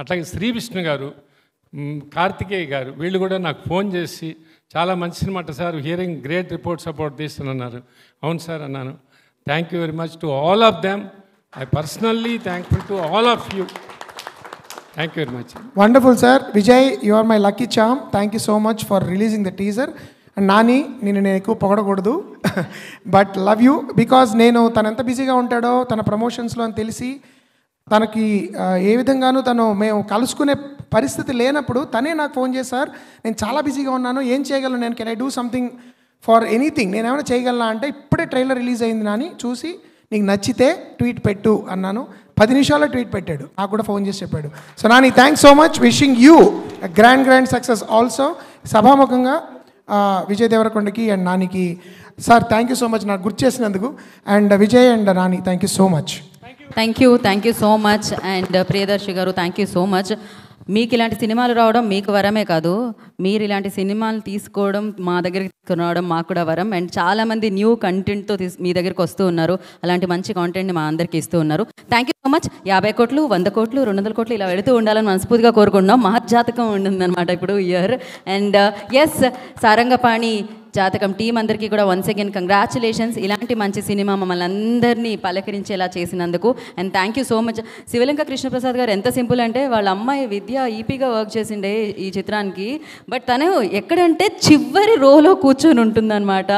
అట్లాగే శ్రీ విష్ణు గారు, కార్తికేయ గారు వీళ్ళు కూడా నాకు ఫోన్ చేసి చాలా మంచి సినిమా sir, hearing great reports about this అని అన్నారు. అవును సార్ అన్నాను. Thank you very much to all of them. I personally thankful to all of you. Thank you very much. Wonderful sir. Vijay, you are my lucky charm. Thank you so much for releasing the teaser. And Nani, నేను ఎక్కువ పొగడకూడదు, but love you. బికాజ్ నేను తను ఎంత బిజీగా ఉంటాడో తన ప్రమోషన్స్లో అని తెలిసి తనకి ఏ విధంగానూ మేము కలుసుకునే పరిస్థితి లేనప్పుడు తనే నాకు ఫోన్ చేసి, సార్ నేను చాలా బిజీగా ఉన్నాను, ఏం చేయగలను నేను, can I do something for anything, నేను ఏమైనా చేయగలనా అంటే, ఇప్పుడే ట్రైలర్ రిలీజ్ అయింది నాని, చూసి నీకు నచ్చితే ట్వీట్ పెట్టు అన్నాను. 10 నిమిషాల్లో ట్వీట్ పెట్టాడు, నాకు కూడా ఫోన్ చేసి చెప్పాడు. So Nani, thanks so much. Wishing you grand success also. సభాముఖంగా విజయ్ దేవరకొండకి అండ్ నానికి sir thank you so much నాకు గుర్తు చేసినందుకు. And Vijay and Nani, thank you so much. Thank you so much. And Priyadarshi గారు, థ్యాంక్ యూ సో మచ్. మీకు ఇలాంటి సినిమాలు రావడం మీకు వరమే కాదు, మీరు ఇలాంటి సినిమాలు తీసుకోవడం మా దగ్గరికి తీసుకురావడం మాకు కూడా వరం. అండ్ చాలామంది న్యూ కంటెంట్తో మీ దగ్గరికి వస్తూ ఉన్నారు, అలాంటి మంచి కాంటెంట్ని మా అందరికీ ఇస్తూ ఉన్నారు. Thank you so much. 50 కోట్లు, 100 కోట్లు, 200 కోట్లు ఇలా వెళుతూ ఉండాలని మనస్ఫూర్తిగా కోరుకుంటున్నాం. మహజ్జాతకం ఉంటుందన్నమాట ఇప్పుడు ఇయర్. అండ్ ఎస్, సారంగపాణి జాతకం టీం అందరికీ కూడా వన్స్ అగైన్ కంగ్రాచులేషన్స్. ఇలాంటి మంచి సినిమా మమ్మల్ని అందరినీ పలకరించేలా చేసినందుకు. And thank you so much. Sivalanka Krishnaprasad గారు ఎంత సింపుల్ అంటే, వాళ్ళ అమ్మాయి విద్య ఈపీగా వర్క్ చేసిండే ఈ చిత్రానికి, బట్ తను ఎక్కడంటే చివరి రోలో కూర్చొని ఉంటుందన్నమాట.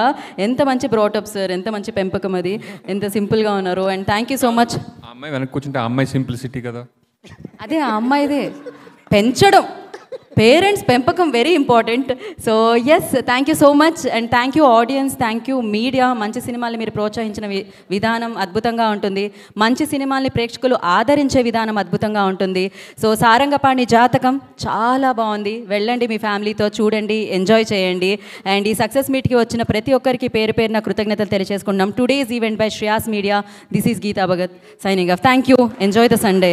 ఎంత మంచి బ్రాటప్ సార్, ఎంత మంచి పెంపకం, అది ఎంత సింపుల్గా ఉన్నారు. And thank you so much. ఆ అమ్మాయి వెనక్కి కూర్చుంటే ఆ అమ్మాయి సింప్లిసిటీ కదా, అదే ఆ అమ్మాయిదే పెంచడం, పేరెంట్స్ పెంపకం very important. So yes, thank you so much. And thank you audience, thank you media. మంచి సినిమాల్ని మీరు ప్రోత్సహించిన విధానం అద్భుతంగా ఉంటుంది, మంచి సినిమాల్ని ప్రేక్షకులు ఆదరించే విధానం అద్భుతంగా ఉంటుంది. సో సారంగపాణి జాతకం చాలా బాగుంది, వెళ్ళండి మీ ఫ్యామిలీతో చూడండి, ఎంజాయ్ చేయండి. అండ్ ఈ సక్సెస్ మీట్కి వచ్చిన ప్రతి ఒక్కరికి పేరు పేరున కృతజ్ఞతలు తెలియజేసుకుంటున్నాం. Today's event by Shreyas media. This is Geetha Bhagat signing off. Thank you. Enjoy the Sunday.